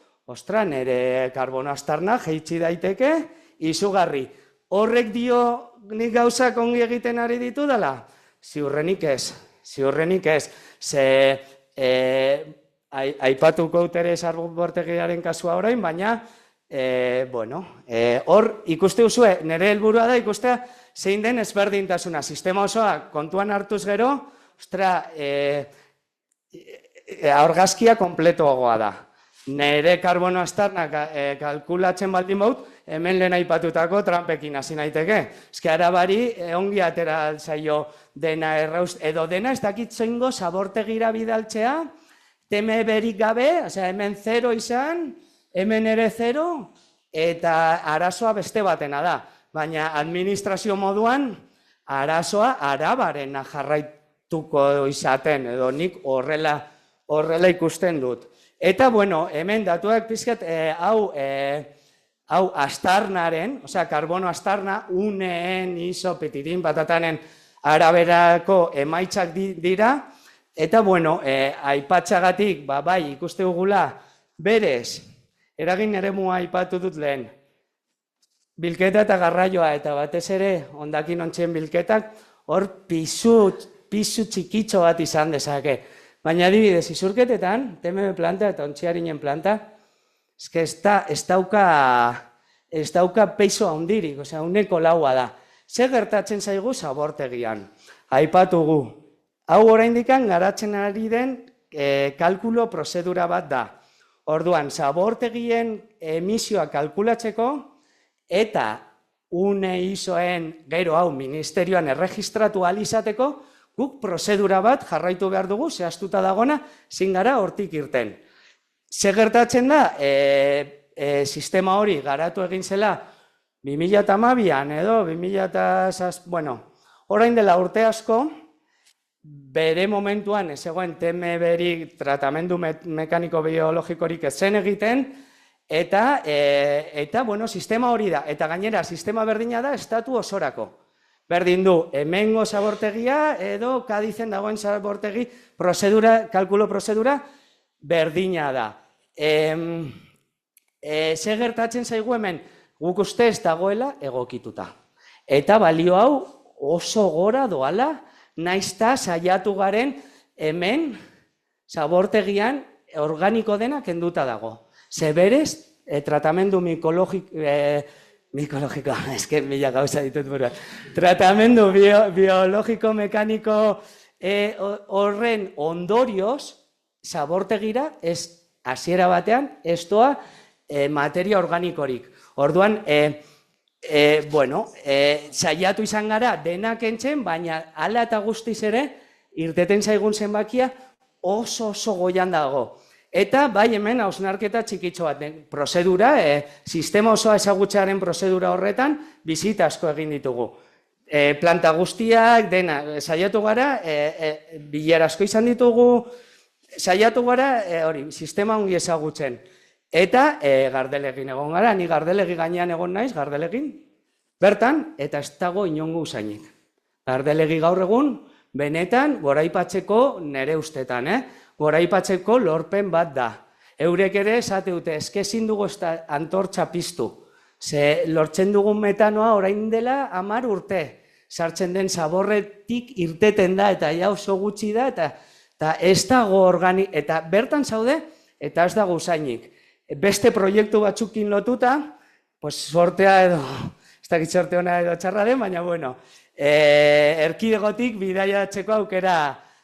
Speaker 2: nire karbono astarna jeitsi daiteke izugarri. Horrek dio nik gauzak ongi egiten ari ditu dela? Ziurrenik ez. Ze aipatuko utere zabortegiaren kasua orain, baina hor ikuste duzue, nire helburua da ikustea zein den ezberdintasuna. Sistema osoa kontuan hartuz gero, argazkia konpletoagoa da. Nire karbono astarnak kalkulatzen baldin baut, hemen lehen aipatutako trampekin hasi naiteke. Eske Arabari ongi atera zaio dena errauz, edo dena ez dakitzengo zabortegira bidaltzea, teme berik gabe, hemen 0 izan, hemen ere 0, eta arazoa beste batena da. Baina administrazio moduan, arazoa Arabarena gertatuko izaten, edo nik horrela ikusten dut. Eta, bueno, hemen datuak pizkat, hau astarnaren, osea, karbono astarna, uneen, iso, pitirin, patatanen araberako emaitzak dira, eta, bueno, aipatxagatik, bai, ikuste dugula, berez, eragin eremua aipatu dut lehen, bilketa eta garraioa, eta batez ere, hondakin ontzien bilketak, hor pisu txikitxo bat izan dezake. Baina adibidez, izurketetan, TMB planta eta ontziarinen planta, ez dauka peiso handirik, osea, uneko laua da. Ze gertatzen zaigu zabortegian? Aipatugu, hau oraindikan garatzen ari den kalkulo prozedura bat da. Orduan, zabortegien emisioa kalkulatzeko eta une isoen gero hau ministerioan erregistratu ahal izateko, guk prozedura bat jarraitu behar dugu, zehaztuta dagona, zin gara hortik irten. Ze gertatzen da, sistema hori garatu egin zela 2012an edo 2006, bueno, orain dela urte asko, bere momentuan ez egoen TMB-rik tratamendu mekaniko biologikorik ez zen egiten, eta, bueno, sistema hori da, eta gainera, sistema berdina da estatu osorako. Berdin du, hemengo zabortegia edo Kadizen dagoen zabortegi kalkulo prozedura berdina da. Ze gertatzen zaigu hemen, guk uste ez dagoela egokituta. Eta balio hau oso gora doala, naizta saiatu garen hemen zabortegian organiko dena kenduta dago. Ze berez, tratamendu mikologiko, eske mila gauza ditut buruan. Tratamendu biologiko mekaniko horren ondorioz, zabortegira ez hasiera batean ez doa materia organikorik. Orduan, bueno, saiatu izan gara denak entzen, baina hala eta guztiz ere, irteten zaigun zenbakia oso goian dago. Eta bai hemen hausnarketa txikitxo bat, prozedura, sistema osoa ezagutzearen prozedura horretan, bizita asko egin ditugu. Planta guztiak, dena, saiatu gara, bilera asko izan ditugu, saiatu gara, hori, sistema ongi ezagutzen. Eta gardelegin egon gara, ni gardelegi gainean egon naiz, gardelegin, bertan, eta ez dago inongo usainik. Gardelegi gaur egun, benetan, goraipatzeko nere ustetan, goraipatzeko lorpen bat da. Eurek ere esate dute, ezkezin dugu antortxa piztu. Ze lortzen dugun metanoa orain dela 10 urte. Sartzen den zaborretik irteten da, eta ja oso gutxi da, eta ez dago organik, eta bertan zaude, eta ez dago usainik. Beste proiektu batzukin lotuta, pues sortea edo, ez dakit sorte hona edo txarra den, baina bueno, erkidegotik bidaiatzeko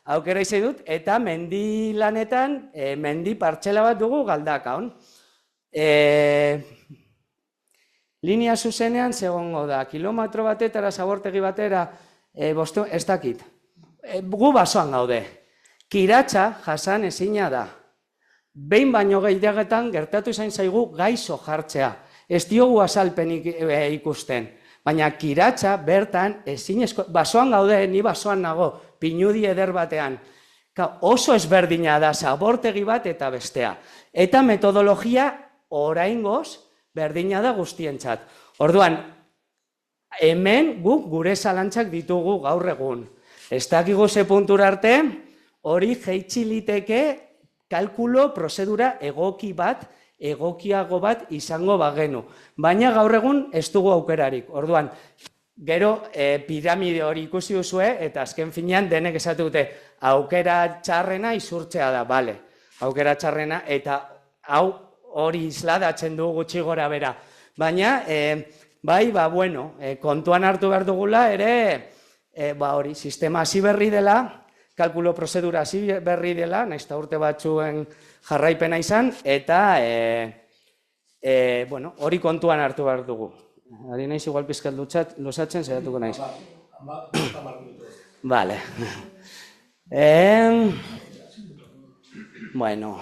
Speaker 2: aukera izan dut, eta mendi lanetan, mendi partxela bat dugu Galdakaon. Linea zuzenean segongo da, kilometro batetara, zabortegi batera, ez dakit. Gu basoan gaude. Kiratsa jasan ezina da. Behin baino gehiagetan gertatu izan zaigu gaixo jartzea. Ez diogu azalpenik ikusten. Baina kiratsa bertan ezinezko, basoan gaude, ni basoan nago, pinudi eder batean. Oso ezberdina da zabortegi bat eta bestea. Eta metodologia oraingoz berdina da guztientzat. Orduan, hemen guk gure zalantzak ditugu gaur egun. Ez dakigu ze puntura arte, hori jeitsi liteke kalkulo prozedura egokiago bat izango bagenu. Baina gaur egun ez dugu aukerarik. Orduan, gero piramide hori ikusi duzue, eta azken finean denek esatu dute, aukera txarrena izurtzea da, bale. Aukera txarrena, eta hau hori isladatzen du gutxi gora bera. Baina, bai, bueno, kontuan hartu behar dugula ere, hori, sistema hasi berri dela, kalkulo prozedura hasi berri dela, nahiz eta urte batzuen jarraipena izan, eta hori kontuan hartu behar dugu. Ari naiz igual pizkat luzatzen, zeratuko naiz. Vale. Bueno.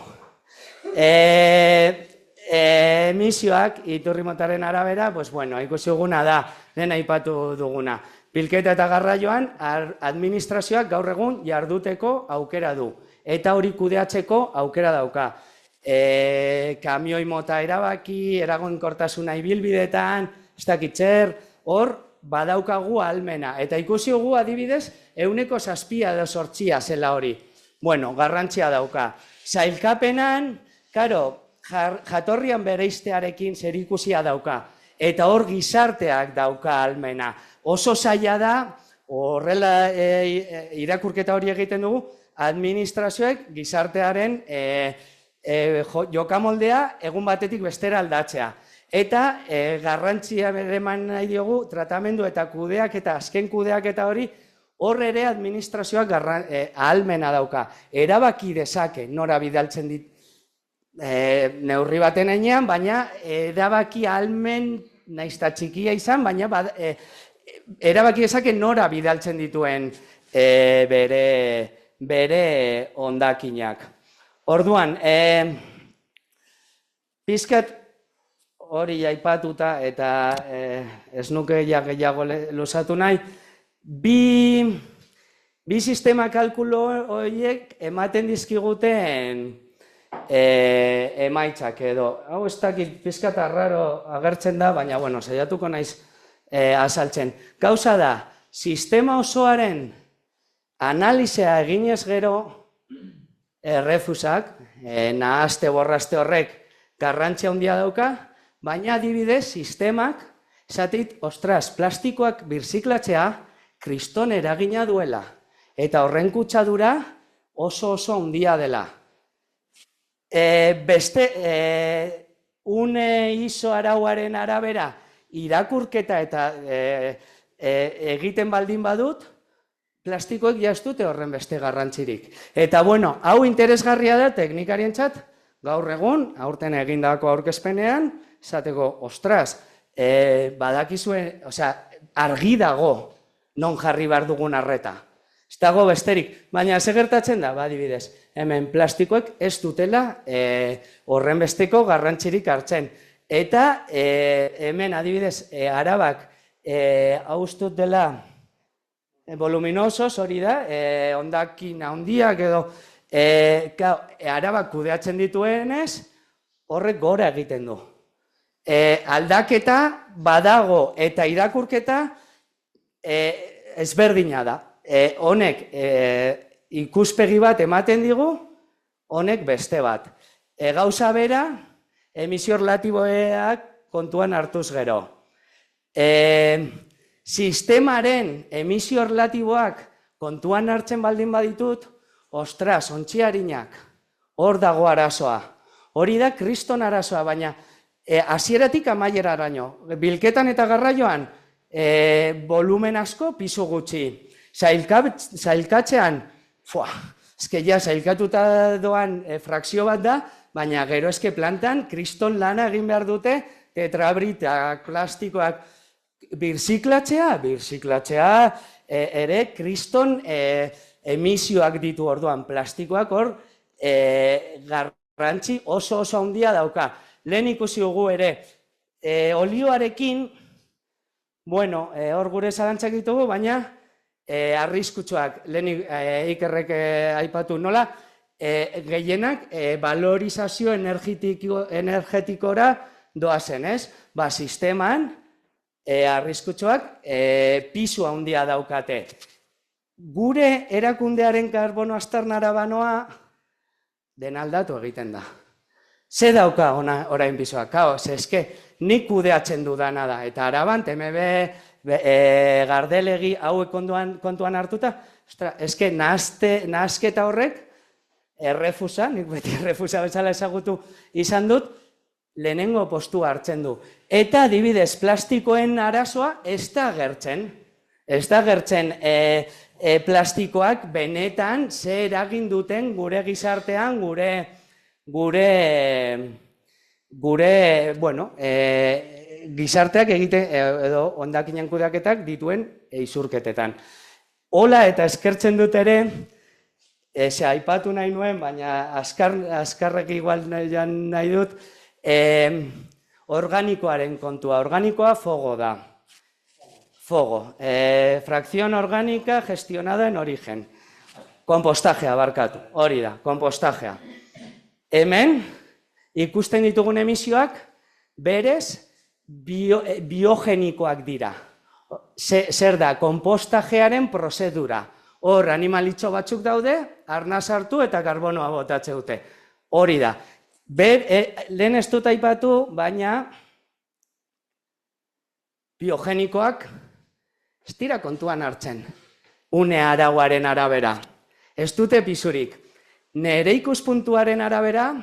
Speaker 2: emisioak iturri motaren arabera, pues bueno, ikusi duguna da, lehen aipatu duguna. Bilketa eta garraioan administrazioak gaur egun jarduteko aukera du. Eta hori kudeatzeko aukera dauka. Kamioi mota erabaki, eragonkortasuna ibilbidetan, ez dakitzer, hor badaukagu ahalmena. Eta ikusi dugu adibidez, 7% zela hori. Bueno, garrantzia dauka. Sailkapenan, karo, jatorrian bereiztearekin zerikusia dauka. Eta hor gizarteak dauka ahalmena. Oso zaila da, horrela irakurketa hori egiten dugu, administrazioek gizartearen jokamoldea egun batetik bestera aldatzea. Eta garrantzia eman nahi diogu, tratamendu eta kudeak eta azken kudeak eta hori, hor ere administrazioak ahalmena dauka. Erabaki dezake nora bidaltzen dit neurri baten enean, baina erabaki ahalmen naizta txikia izan, baina erabaki dezake nora bidaltzen dituen bere hondakinak. Orduan, pizkat hori aipatuta eta ez nuke gehiago luzatu nahi, bi sistema kalkulo horiek ematen dizkiguten emaitzak edo. Hau ez dakit pizkat arraro agertzen da, baina bueno, saiatuko naiz azaltzen. Gauza da, sistema osoaren analizea eginez gero, errefusak, nahazte borrazte horrek garrantzia handia dauka, baina adibidez sistemak, esatit, ostras, plastikoak birziklatzea kriston eragina duela, eta horren kutsadura oso handia dela. Beste, une ISO arauaren arabera, irakurketa eta egiten baldin badut, plastikoek jaztute horren beste garrantzirik. Eta bueno, hau interesgarria da teknikarientzat, gaur egun, aurten egindako aurkezpenean, esateko, ostras, badakizue, argi dago non jarri behar dugun arreta. Ez dago besterik, baina ze gertatzen da, adibidez, hemen plastikoek ez dutela horren besteko garrantzirik hartzen. Eta hemen adibidez, Arabak haustut dela voluminosos hori da, hondakin handiak edo Arabak kudeatzen dituenez, horrek gora egiten du. Aldaketa badago eta irakurketa ezberdina da. Honek ikuspegi bat ematen digu, honek beste bat. Gauza bera, emisio relatiboak kontuan hartuz gero. Sistemaren emisio relatiboak kontuan hartzen baldin baditut, ostras, ontziarinak, hor dago arazoa. Hori da kriston arazoa, baina hasieratik amaieraraino. Bilketan eta garraioan, volumen asko, pisu gutxi. Zailkatzean, zailkatuta doan frakzio bat da, baina gero eske plantan kriston lana egin behar dute, tetrabritak, plastikoak, birziklatzea ere kriston emisioak ditu orduan, plastikoak hor garrantzi oso handia dauka. Lehen ikusi dugu ere, olioarekin, bueno, hor gure zalantzak ditugu, baina arriskutsuak, lehen Ikerrek aipatu nola, gehienak valorizazio energetikora doazen, ez? Sisteman, arriskutsuak pisu handia daukate. Gure erakundearen karbono aztarnara banoa den aldatu egiten da. Ze dauka orain pisua? Eske nik kudeatzen dudana da. Eta Araban, TMB, Gardelegi hauek kontuan hartuta, eske nahazketa horrek errefusa, nik beti errefusa bezala ezagutu izan dut, lehenengo postua hartzen du. Eta adibidez, plastikoen arazoa ez da agertzen. Ez da agertzen plastikoak benetan ze eragin duten gure gizartean, gizarteak egiten edo hondakinen kudeaketak dituen izurketetan. Hola eta eskertzen dut ere, aipatu nahi nuen, baina azkarrek igual nahi dut, Organikoaren kontua, organikoa fogo da. Fogo, fracción orgánica gestionada en origen. Kompostajea, barkatu, hori da, kompostajea. Hemen, ikusten ditugun emisioak, berez, biogenikoak dira. Zer da, kompostajearen prozedura. Hor, animalitxo batzuk daude, arnaz hartu eta karbonoa botatze dute. Hori da. Lehen ez dut aipatu, baina biogenikoak ez dira kontuan hartzen. Une arauaren arabera. Ez dute pisurik. Nere ikuspuntuaren arabera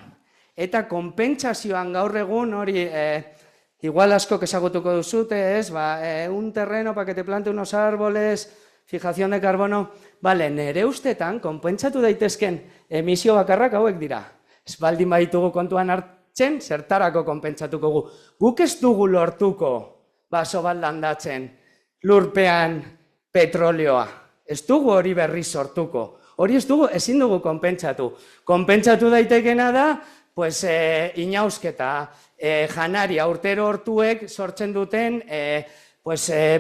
Speaker 2: eta konpentsazioan gaur egun hori igual asko ezagutuko duzute, ez? Un terreno para que te plante unos árboles, fijación de carbono. Bale, nere ustetan konpentsatu daitezken emisio bakarrak hauek dira. Ez baldin baditugu kontuan hartzen, zertarako konpentsatuko gu. Guk ez dugu lortuko baso bat landatzen lurpean petrolioa. Ez dugu hori berri sortuko. Hori ez dugu, ezin dugu konpentsatu. Konpentsatu daitekena da, pues, inausketa, janaria, urtero hortuek sortzen duten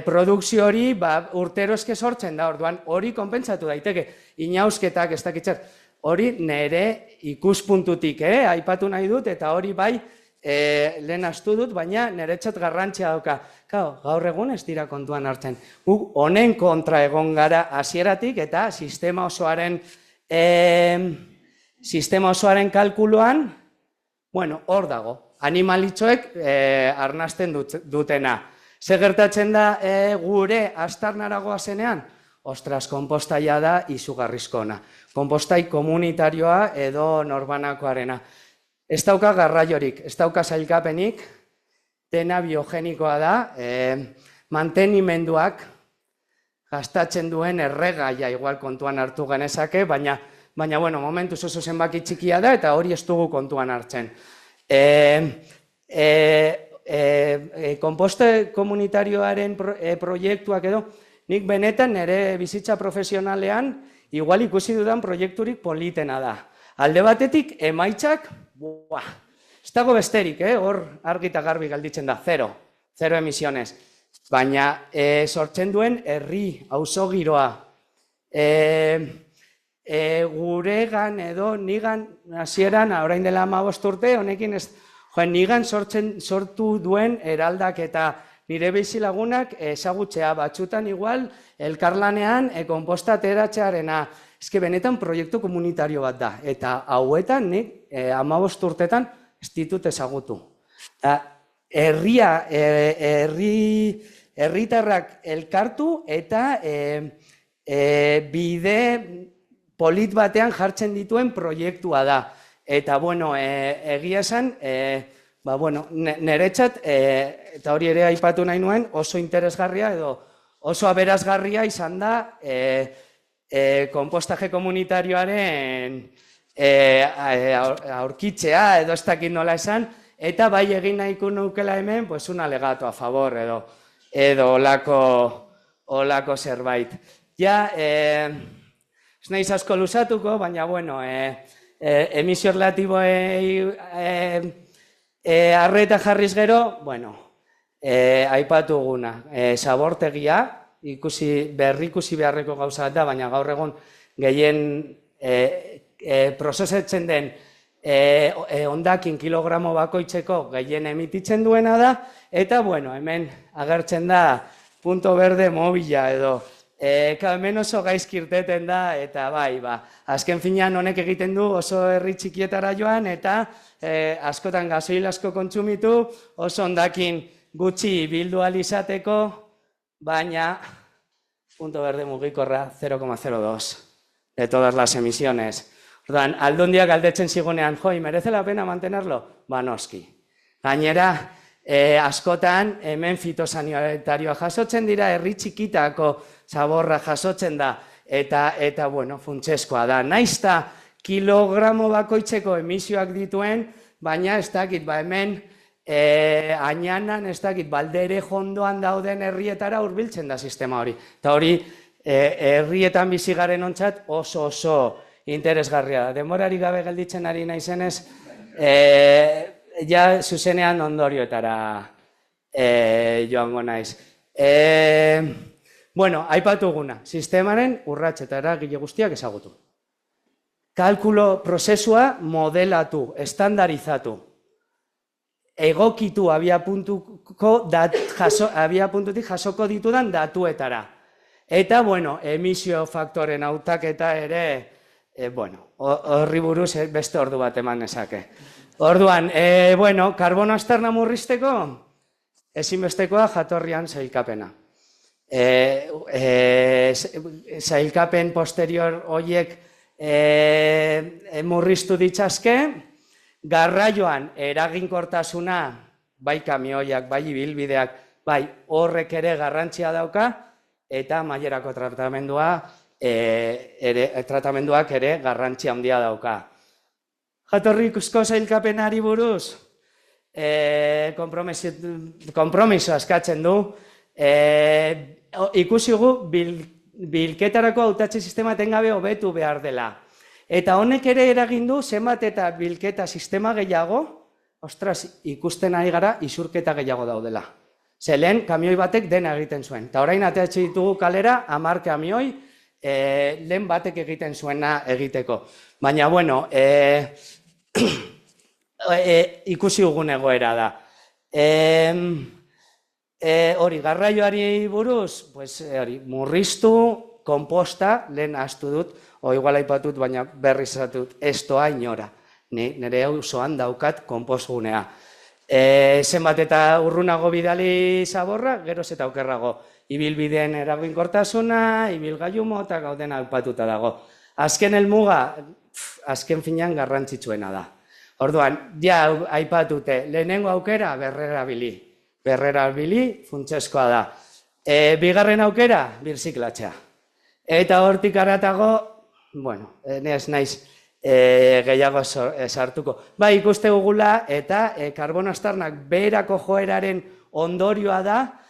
Speaker 2: produkzio hori urtero eske sortzen da, orduan hori konpentsatu daiteke. Inausketak ez dakitzer. Hori nire ikuspuntutik, aipatu nahi dut, eta hori bai lehen astu dut, baina niretzat garrantzia dauka. Gaur egun ez dira kontuan hartzen. Guk honen kontra egon gara hasieratik eta sistema osoaren kalkuluan, bueno, hor dago. Animalitxoek arnasten dutena. Zer gertatzen da gure astarnaragoa zenean? Ostras, konpostaia da izugarrizko ona. Konpostai komunitarioa edo norbanakoarena. Ez dauka garraiorik, ez dauka sailkapenik, dena biogenikoa da, mantenimenduak gastatzen duen erregaia igual kontuan hartu genezake, baina bueno, momentuz oso zenbaki txikia da eta hori ez dugu kontuan hartzen. Konposte komunitarioaren proiektuak edo, nik benetan nire bizitza profesionalean igual ikusi dudan proiekturik politena da. Alde batetik emaitzak, ez dago besterik, hor argi eta garbi galditzen da, zero emisiones. Baina sortzen duen herri, auzo giroa, guregan edo nigan hasieran, orain dela 15 urte, honekin ez, nigan sortu duen eraldaketa nire bizilagunak ezagutzea batzutan igual, elkarlanean konposta ateratzearena. Ez benetan proiektu komunitario bat da, eta hauetan nik 15 urtetan ez ditut ezagutu. Herritarrak elkartu eta bide polit batean jartzen dituen proiektua da. Eta, bueno, egia esan, niretzat, eta hori ere aipatu nahi nuen, oso interesgarria edo oso aberazgarria izan da konpostaje komunitarioaren aurkitzea edo ez dakit nola esan, eta bai egin nahiko nukela hemen, pues un alegato a favor edo olako zerbait. Ja, ez naiz asko luzatuko, baina, bueno, emisio relatiboei arreta jarriz gero, bueno, aipatu guna, zabortegia, berrikusi beharreko gauza da, baina gaur egun gehien prozesatzen den hondakin kilogramo bakoitzeko gehien emititzen duena da, eta, bueno, hemen agertzen da punto verde mobila edo, hemen oso gaizki irteten da, eta bai, azken finean honek egiten du oso herri txikietara joan, eta askotan gasoil asko kontsumitu, oso hondakin gutxi bildu alizateko, baina punto verde mugikorra 0,02 de todas las emisiones. Orduan, aldundiak galdetzen zigunean, joi, merece la pena mantenerlo? Noski. Gainera, askotan hemen fitosanitarioa jasotzen dira, herri txikitako zaborra jasotzen da, eta bueno, funtseskoa da. Naizta kilogramo bakoitzeko emisioak dituen, baina ez dakit, hemen ainanan, ez dakit, baldere jondoan dauden herrietara hurbiltzen da sistema hori. Eta hori, herrietan bizigaren ontzat oso interesgarria da. Demorari gabe gelditzen ari naizenez, ja zuzenean ondorioetara joango naiz. Bueno, aipatu guna, sistemaren urratsetara eragile guztiak ezagutu. Kalkulo prozesua modelatu, estandarizatu, egokitu abiapuntutik jasoko ditudan datuetara. Eta, bueno, emisio faktoren hautaketa ere, bueno, horri buruz beste ordu bat eman nezake. Orduan, bueno, karbono aztarna murrizteko, ezinbestekoa jatorrian sailkapena. Sailkapen posterior horiek murriztu ditzazke, garraioan eraginkortasuna, bai kamioiak, bai ibilbideak, bai horrek ere garrantzia dauka, eta mailerako tratamenduak ere garrantzia handia dauka. Jatorrizko sailkapenari buruz, konpromiso askatzen du, ikusi gu bilketarako hautatze sistema etengabe hobetu behar dela. Eta honek ere eragin du zenbat eta bilketa sistema gehiago, ostras, ikusten ari gara isurketa gehiago daudela. Ze lehen kamioi batek dena egiten zuen. Eta orain ateatxe ditugu kalera 10 kamioi lehen batek egiten zuena egiteko. Baina, bueno, ikusi dugun egoera da. Hori, garraioari buruz, murriztu, konposta, lehen ahaztu dut, igual aipatut, baina berriz esatut, ez doa inora. Nire auzoan daukat konpostgunea. Zenbat eta urrunago bidali zaborra, geroz eta okerrago. Ibilbideen eraginkortasuna, ibilgailu mota gauden aipatuta dago. Azken helmuga, azken finean garrantzitsuena da. Orduan, ja aipatute, lehenengo aukera berrerabili funtsezkoa da. Bigarren aukera, birziklatzea. Eta hortik aratago, bueno, ez naiz gehiago sartuko. Bai, ikuste gugula eta karbono aztarnak beherako joeraren ondorioa da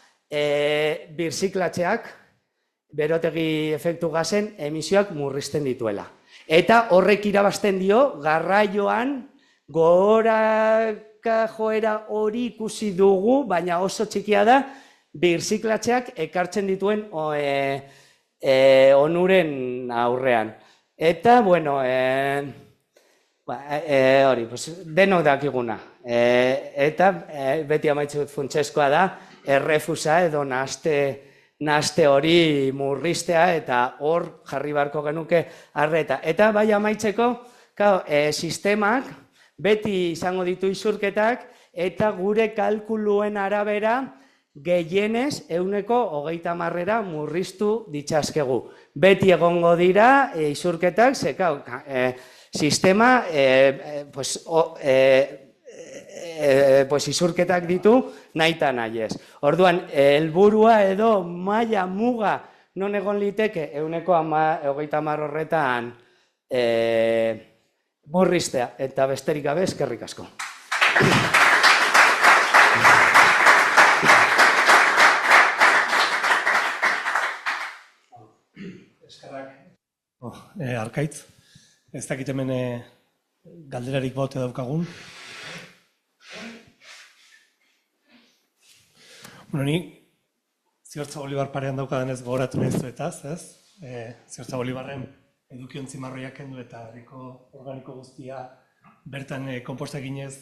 Speaker 2: birziklatzeak berotegi efektu gasen emisioak murrizten dituela. Eta horrek irabazten dio garraioan gogoraka joera hori ikusi dugu, baina oso txikia da birziklatzeak ekartzen dituen onuren aurrean. Eta, bueno, hori, denok dakiguna. Eta beti amaitzen dut funtsezkoa da, errefusa edo nahaste hori murriztea eta hor jarri beharko genuke arreta. Eta bai amaitzeko, sistemak beti izango ditu isurketak eta gure kalkuluen arabera gehienez 30% murriztu ditzazkegu. Beti egongo dira isurketak, sistema isurketak ditu nahita nahiez. Orduan, helburua edo maila muga non egon liteke 30% horretan murriztea, eta besterik gabe eskerrik asko.
Speaker 1: Eskerrak. Arkaitz, ez dakit hemen galderarik baute daukagun. Bueno, ni Ziortza Bolibar parean daukadanez gogoratu nahi zuetaz, ez? Ziortza Bolibarren edukiontzi marroiak kendu eta herriko organiko guztia bertan konposta eginez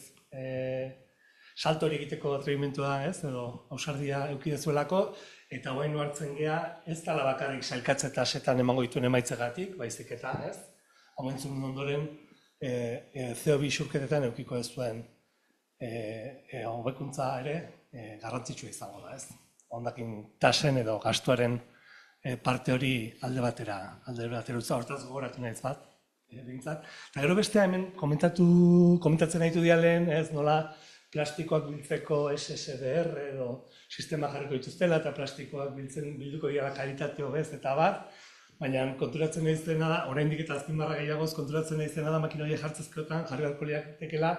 Speaker 1: salto hori egiteko atrebimentua, ez? Edo ausardia edukidezuelako, eta hoain hartzen gea ez dela bakarrik sailkatze eta setan emango dituen emaitzegatik, baizik eta, ez? Hauentzun ondoren CO2 isurketetan edukiko ez zuen hobekuntza ere garrantzitsua izango da, ez? Hondakin tasen edo gastuaren parte hori alde batera utza, hortaz gogoratu nahiz bat, bintzat. Eta gero bestea hemen komentatzen nahitu dialen, ez nola plastikoak biltzeko SSDR edo sistema jarriko dituztela eta plastikoak bilduko dira kalitate hobez eta bat, baina konturatzen nahiz dena da, oraindik eta azpimarra gehiagoz konturatzen nahiz dena da makina horiek jartzezkoetan jarri beharko liatekela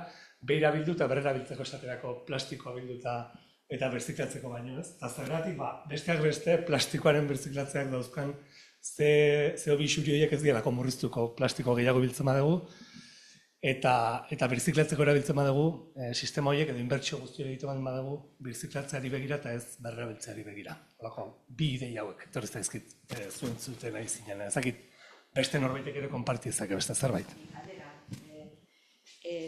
Speaker 1: behira bildu eta berrera biltzeko esaterako plastikoa bildu eta birziklatzeko baino, ez? Eta zergatik, besteak beste, plastikoaren birziklatzeak dauzkan CO2 isuri horiek ez dielako murriztuko plastiko gehiago biltzen badugu. Eta birziklatzeko erabiltzen badugu, sistema horiek edo inbertsio guzti hori egiten badugu, birziklatzeari begira eta ez berrerabiltzeari begira. Holako, bi ideia hauek, etorri zaizkit zuten nahi zinen. Ezakit, beste norbaitek ere konparti ezake beste zerbait.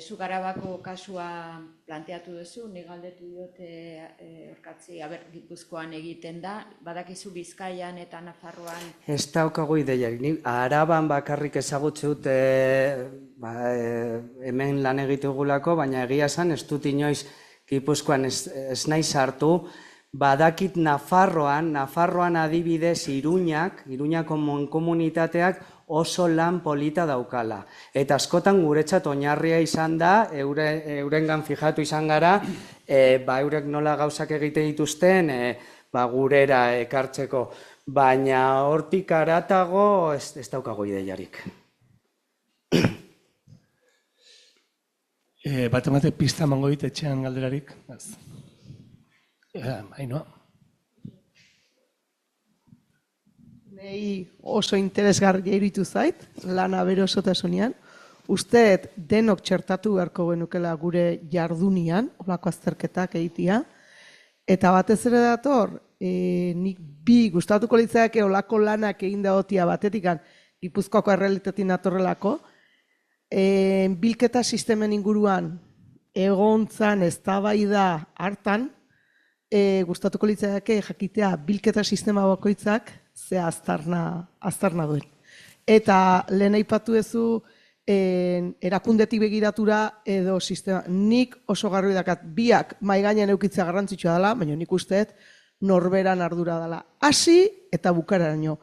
Speaker 3: Zuk Arabako kasua planteatu duzu, nik galdetu diot Orkatzi, Gipuzkoan egiten da, badakizu Bizkaian eta Nafarroan.
Speaker 2: Ez daukagu ideiak, ni Araban bakarrik ezagutzut hemen lan egitugulako, baina egia esan ez dut inoiz Gipuzkoan ez nahi sartu. Badakit Nafarroan adibidez Iruñako komunitateak oso lan polita daukala. Eta askotan guretzat oinarria izan da, eurengan fijatu izan gara, eurek nola gauzak egite dituzten, gurera ekartzeko. Baina hortik haratago ez daukago ideiarik.
Speaker 1: Bat pista emango dit etxean galderarik? Ainhoa.
Speaker 4: Nei oso interesgarria iruditu zait, lana bere osotasunean. Usteet denok txertatu beharko genukela gure jardunian, olako azterketak egitea. Eta batez ere dator, nik gustatuko litzaidake olako lanak egin dagotia batetikan, Gipuzkoako errealitatean datorrelako, bilketa sistemen inguruan egontzan eztabaida hartan, gustatuko litzaidake jakitea bilketa sistema bakoitzak ze aztarna duen. Eta lehen aipatu duzu erakundetik begiratura edo sistema. Nik oso garbi dakat biak mahai gainean eukitzea garrantzitsua dela, baina nik usteet norberan ardura dela. Hasi eta bukararaino.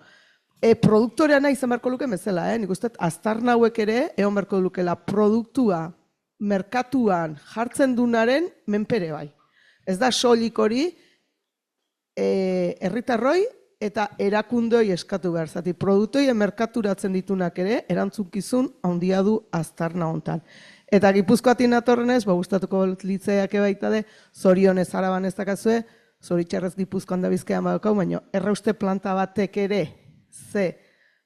Speaker 4: Produktorea nahi izan beharko luke bezala, nik usteet aztarna hauek ere egon beharko lukela produktua merkatuan jartzen dunaren menpere bai. Ez da soilik hori herritarroi eta erakundoi eskatu behar. Zati, produktoien merkaturatzen ditunak ere, erantzunkizun handia du aztarna hontan. Eta Gipuzkoatik natorrenez, gustatuko litzaiake baita de, zorionez Araban ez dakazue, zoritxarrez Gipuzkoan da Bizkaian badaukagu, baina errauste planta batek ere ze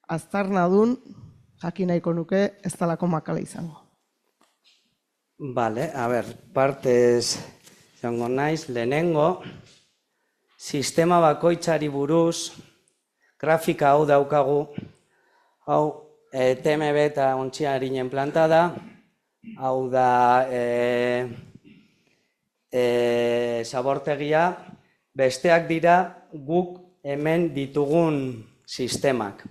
Speaker 4: aztarna dun, jakin nahiko nuke ez talako makala izango.
Speaker 2: Bale, partez zango naiz, lehenengo, sistema bakoitzari buruz, grafika hau daukagu, hau TMB eta Ontziarinen planta da, hau da zabortegia, besteak dira guk hemen ditugun sistemak.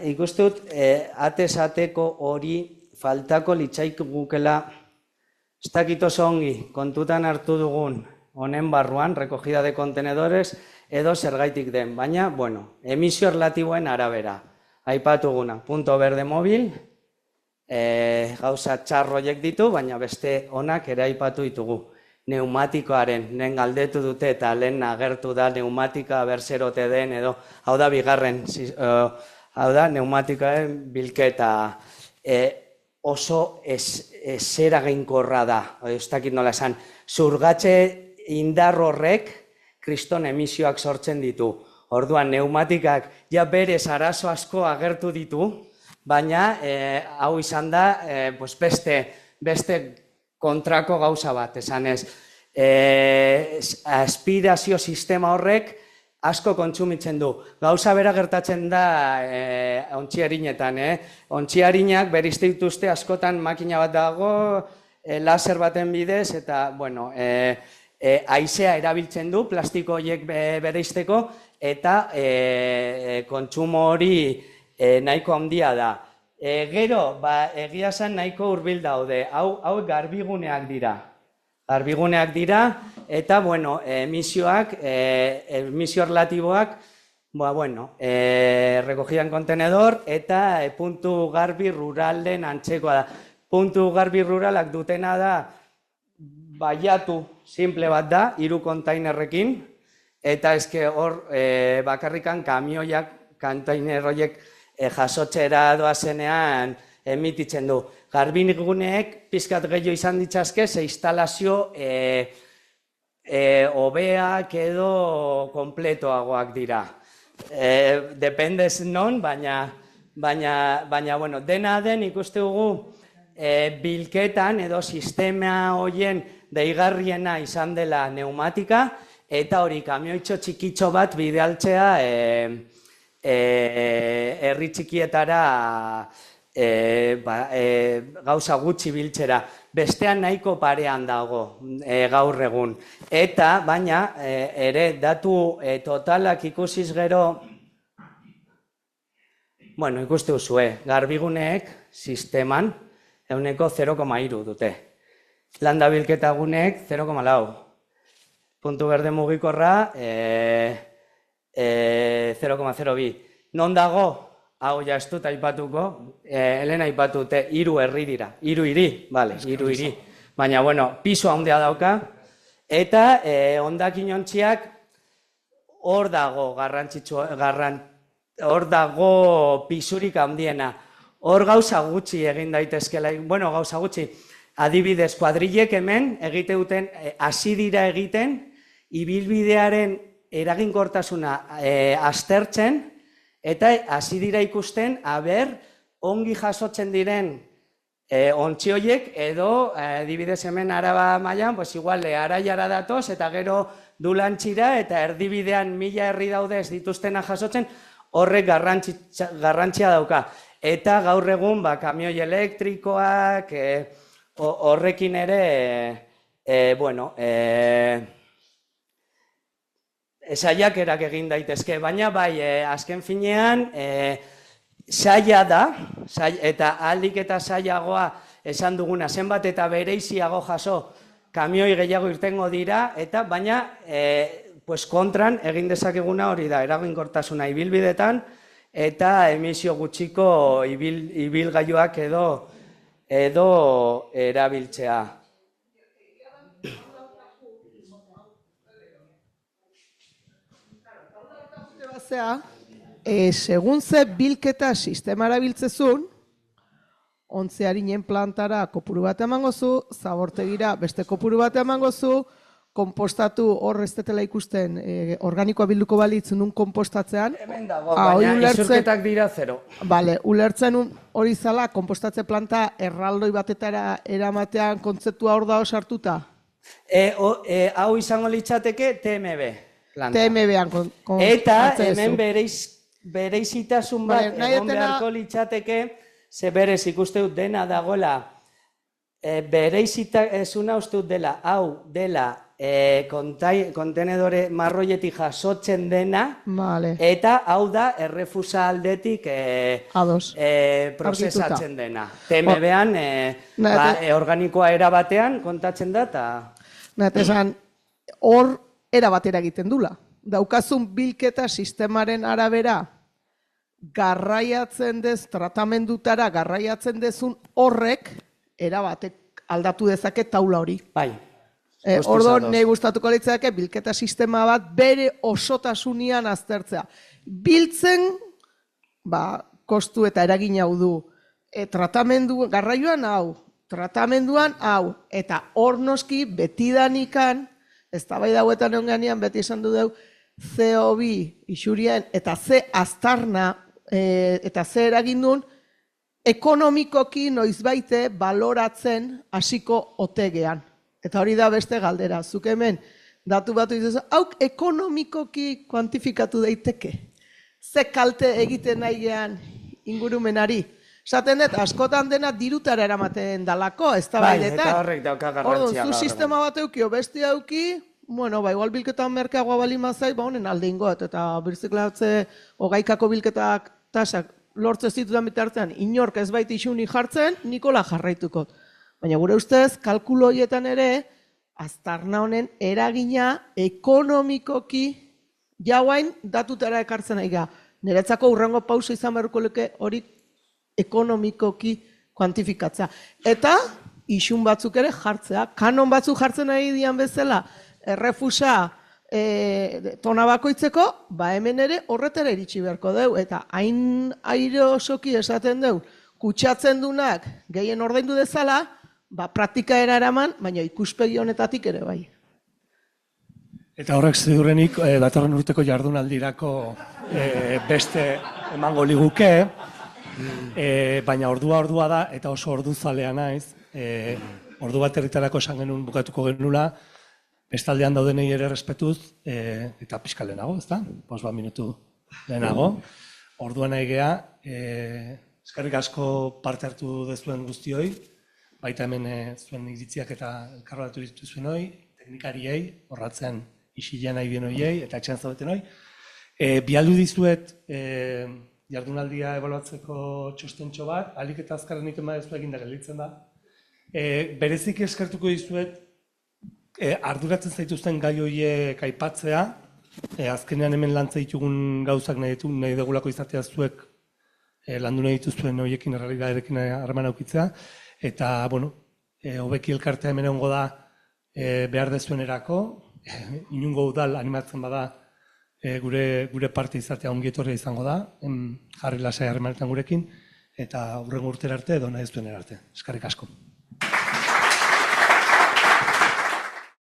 Speaker 2: Ikustut, atez-ateko hori faltako litzaik gukela, ez dakit oso ongi, kontutan hartu dugun, honen barruan, recogida de contenedores, edo zergaitik den, baina, emisio relatiboen arabera. Aipatuguna, punto verde mobil, gauza txarroiek ditu, baina beste onak ere aipatu ditugu. Neumatikoaren, lehen galdetu dute eta lehen agertu da neumatika berzerote den, edo, hau da bigarren, hau da neumatikoaren bilketa oso ezeraginkorra da, ez dakit nola esan, zurgatze indar horrek kriston emisioak sortzen ditu. Orduan, pneumatikak ja berez arazo asko agertu ditu, baina hau izan da beste kontrako gauza bat, esanez. Aspirazio sistema horrek asko kontsumitzen du. Gauza bera gertatzen da Ontziarinetan. Ontziarinak berizte dituzte askotan makina bat dago, laser baten bidez, eta, haizea erabiltzen du, plastiko horiek bereizteko, eta kontsumo hori nahiko handia da. Gero, egia zen nahiko hurbil daude, hau garbiguneak dira. Garbiguneak dira, eta, emisioak, emisio relatiboak, recogidan kontenedor, eta puntu garbi ruralen antzekoa da. Puntu garbi ruralak dutena da, baiatu simple bat da, 3 kontainerrekin, eta eske hor bakarrikan kamioiak, kontainer horiek jasotzera doazenean emititzen du. Garbiguneek pizkat gehiago izan ditzazke, ze instalazio hobeak edo kompletoagoak dira. Dependez non, baina dena den ikuste dugu bilketan edo sistema horien deigarriena izan dela pneumatika, eta hori kamioitxo txikitxo bat bidaltzea herri txikietara gauza gutxi biltzera. Bestean nahiko parean dago gaur egun. Eta, baina, ere datu totalak ikusiz gero, bueno, ikuste duzue, garbiguneek sisteman euneko 0,3 dute. Landa bilketa guneek 0,4. Puntu berde mugikorra 0,02. Non dago? Hau ja ez dut aipatuko, Elena aipatute, 3 herri dira, 3 hiri, bale, 3 hiri. Baina, bueno, piso handia dauka, eta hondakin ontziak hor dago hor dago pisurik handiena. Hor gauza gutxi egin daitezkela, bueno, gauza gutxi, adibidez, kuadrilek hemen egite duten, hasi dira egiten, ibilbidearen eraginkortasuna aztertzen, eta hasi dira ikusten, ongi jasotzen diren ontzi horiek, edo, adibidez hemen Araba mailan, pues igual, Araiara datoz, eta gero Dulantxira, eta erdibidean 1000 herri daude ez dituztena jasotzen, horrek garrantzia dauka. Eta gaur egun, kamioi elektrikoak, horrekin ere, bueno, saiakerak egin daitezke, baina bai, azken finean, saia da, eta aldik eta saiagoa esan duguna, zenbat eta bereiziago jaso kamioi gehiago irtengo dira, eta baina kontran egin dezakeguna hori da, eraginkortasuna ibilbidetan, eta emisio gutxiko ibilgailuak edo erabiltzea.
Speaker 4: Segun ze bilketa sistema erabiltzezun, ontziarinen plantara kopuru bat emango zu, zabortegira beste kopuru bat emango zu, konpostatu hor ez detela ikusten organikoa bilduko balitz nun konpostatzean.
Speaker 2: Hemen dago, baina isurketak dira 0.
Speaker 4: Bale, ulertzen hori zala, konpostatze planta erraldoi batetara eramatean kontzeptua hor da osartuta?
Speaker 2: Hau izango litzateke TMB.
Speaker 4: TMB-an
Speaker 2: eta hemen bereizitasun bat egon beharko litzateke, ze berez ikuste dut dena dagoela, bereizitasuna uste dut dela, hau dela kontenedore marroietik jasotzen dena, eta hau da errefusa aldetik prozesatzen dena. TMB-an organikoa erabatean kontatzen da, eta...
Speaker 4: Esan, hor erabatera egiten dula. Daukazun bilketa sistemaren arabera garraiatzen dez, tratamendutara garraiatzen dezun horrek erabatek aldatu dezake taula hori.
Speaker 2: Bai.
Speaker 4: Ordo, nahi gustatuko litzake bilketa sistema bat bere osotasunean aztertzea. Biltzen, kostu eta eragin hau du. Tratamendu, garraioan hau, tratamenduan hau, eta hor noski betidanikan, ez da bai dauetan egon beti esan du deu, CO2 isurien eta ze aztarna eta ze eragindun, ekonomikoki noizbaite baloratzen hasiko otegean. Eta hori da beste galdera. Zuk hemen datu batu izazu, hauk ekonomikoki kuantifikatu daiteke. Ze kalte egiten nahi gehan ingurumenari. Esaten dut, askotan dena dirutara eramaten dalako, ez da baidetan.
Speaker 2: Eta horrek dauka garrantzia.
Speaker 4: Zu sistema bat eukio, beste auki, bueno, igual bilketan merkeagoa bali mazai, honen alde ingoet, eta birziklatze hogaikako bilketak tasak lortze zitudan bitartean, inork ez baita isuni jartzen, nikola jarraituko. Baina gure ustez, kalkulo horietan ere, aztarna honen eragina ekonomikoki jauain datutara ekartzen nahi ga. Niretzako hurrengo pausa izan beharko luke hori ekonomikoki kuantifikatzea. Eta isun batzuk ere jartzea. Kanon batzuk jartzen nahi dian bezala, errefusa tona bakoitzeko, hemen ere horretara iritsi beharko deu. Eta hain airosoki esaten deu, kutsatzen dunak gehien ordaindu dezala, praktika eraman, baina ikuspegi honetatik ere bai.
Speaker 1: Eta horrek ziurrenik datorren urteko jardunaldirako beste emango liguke, Baina ordua da, eta oso orduzalea naiz, ordu bat erritarako esan genuen bukatuko genula, bestaldean daudenei ere respetuz, eta pixka lehenago, ezta? 5 minutu lehenago. Orduan nahi geha, eskerrik asko parte hartu dezuen guztioi, baita hemen zuen iritziak eta elkarrolatu dituzuen hoi, teknikariei, horratzean isilean nahi bien hoiei, eta etxean zaudeten hoi. Bialdu dizuet jardunaldia ebaluatzeko txostentxo bat, ahalik eta azkarren egiten badezu eginda gelditzen da. Bereziki eskertuko dizuet, arduratzen zaituzten gai horiek aipatzea, azkenean hemen lantza ditugun gauzak nahi dugulako izatea zuek landu nahi dituzuen horiekin errealitatearekin harreman aukitzea, eta, hobeki elkartea hemen egongo da behar dezuenerako, inungo udal animatzen bada gure parte izatea ongi etorria izango da, jarri lasai harremanetan gurekin, eta hurrengo urtera arte edo nahi ez duenera arte. Eskerrik asko.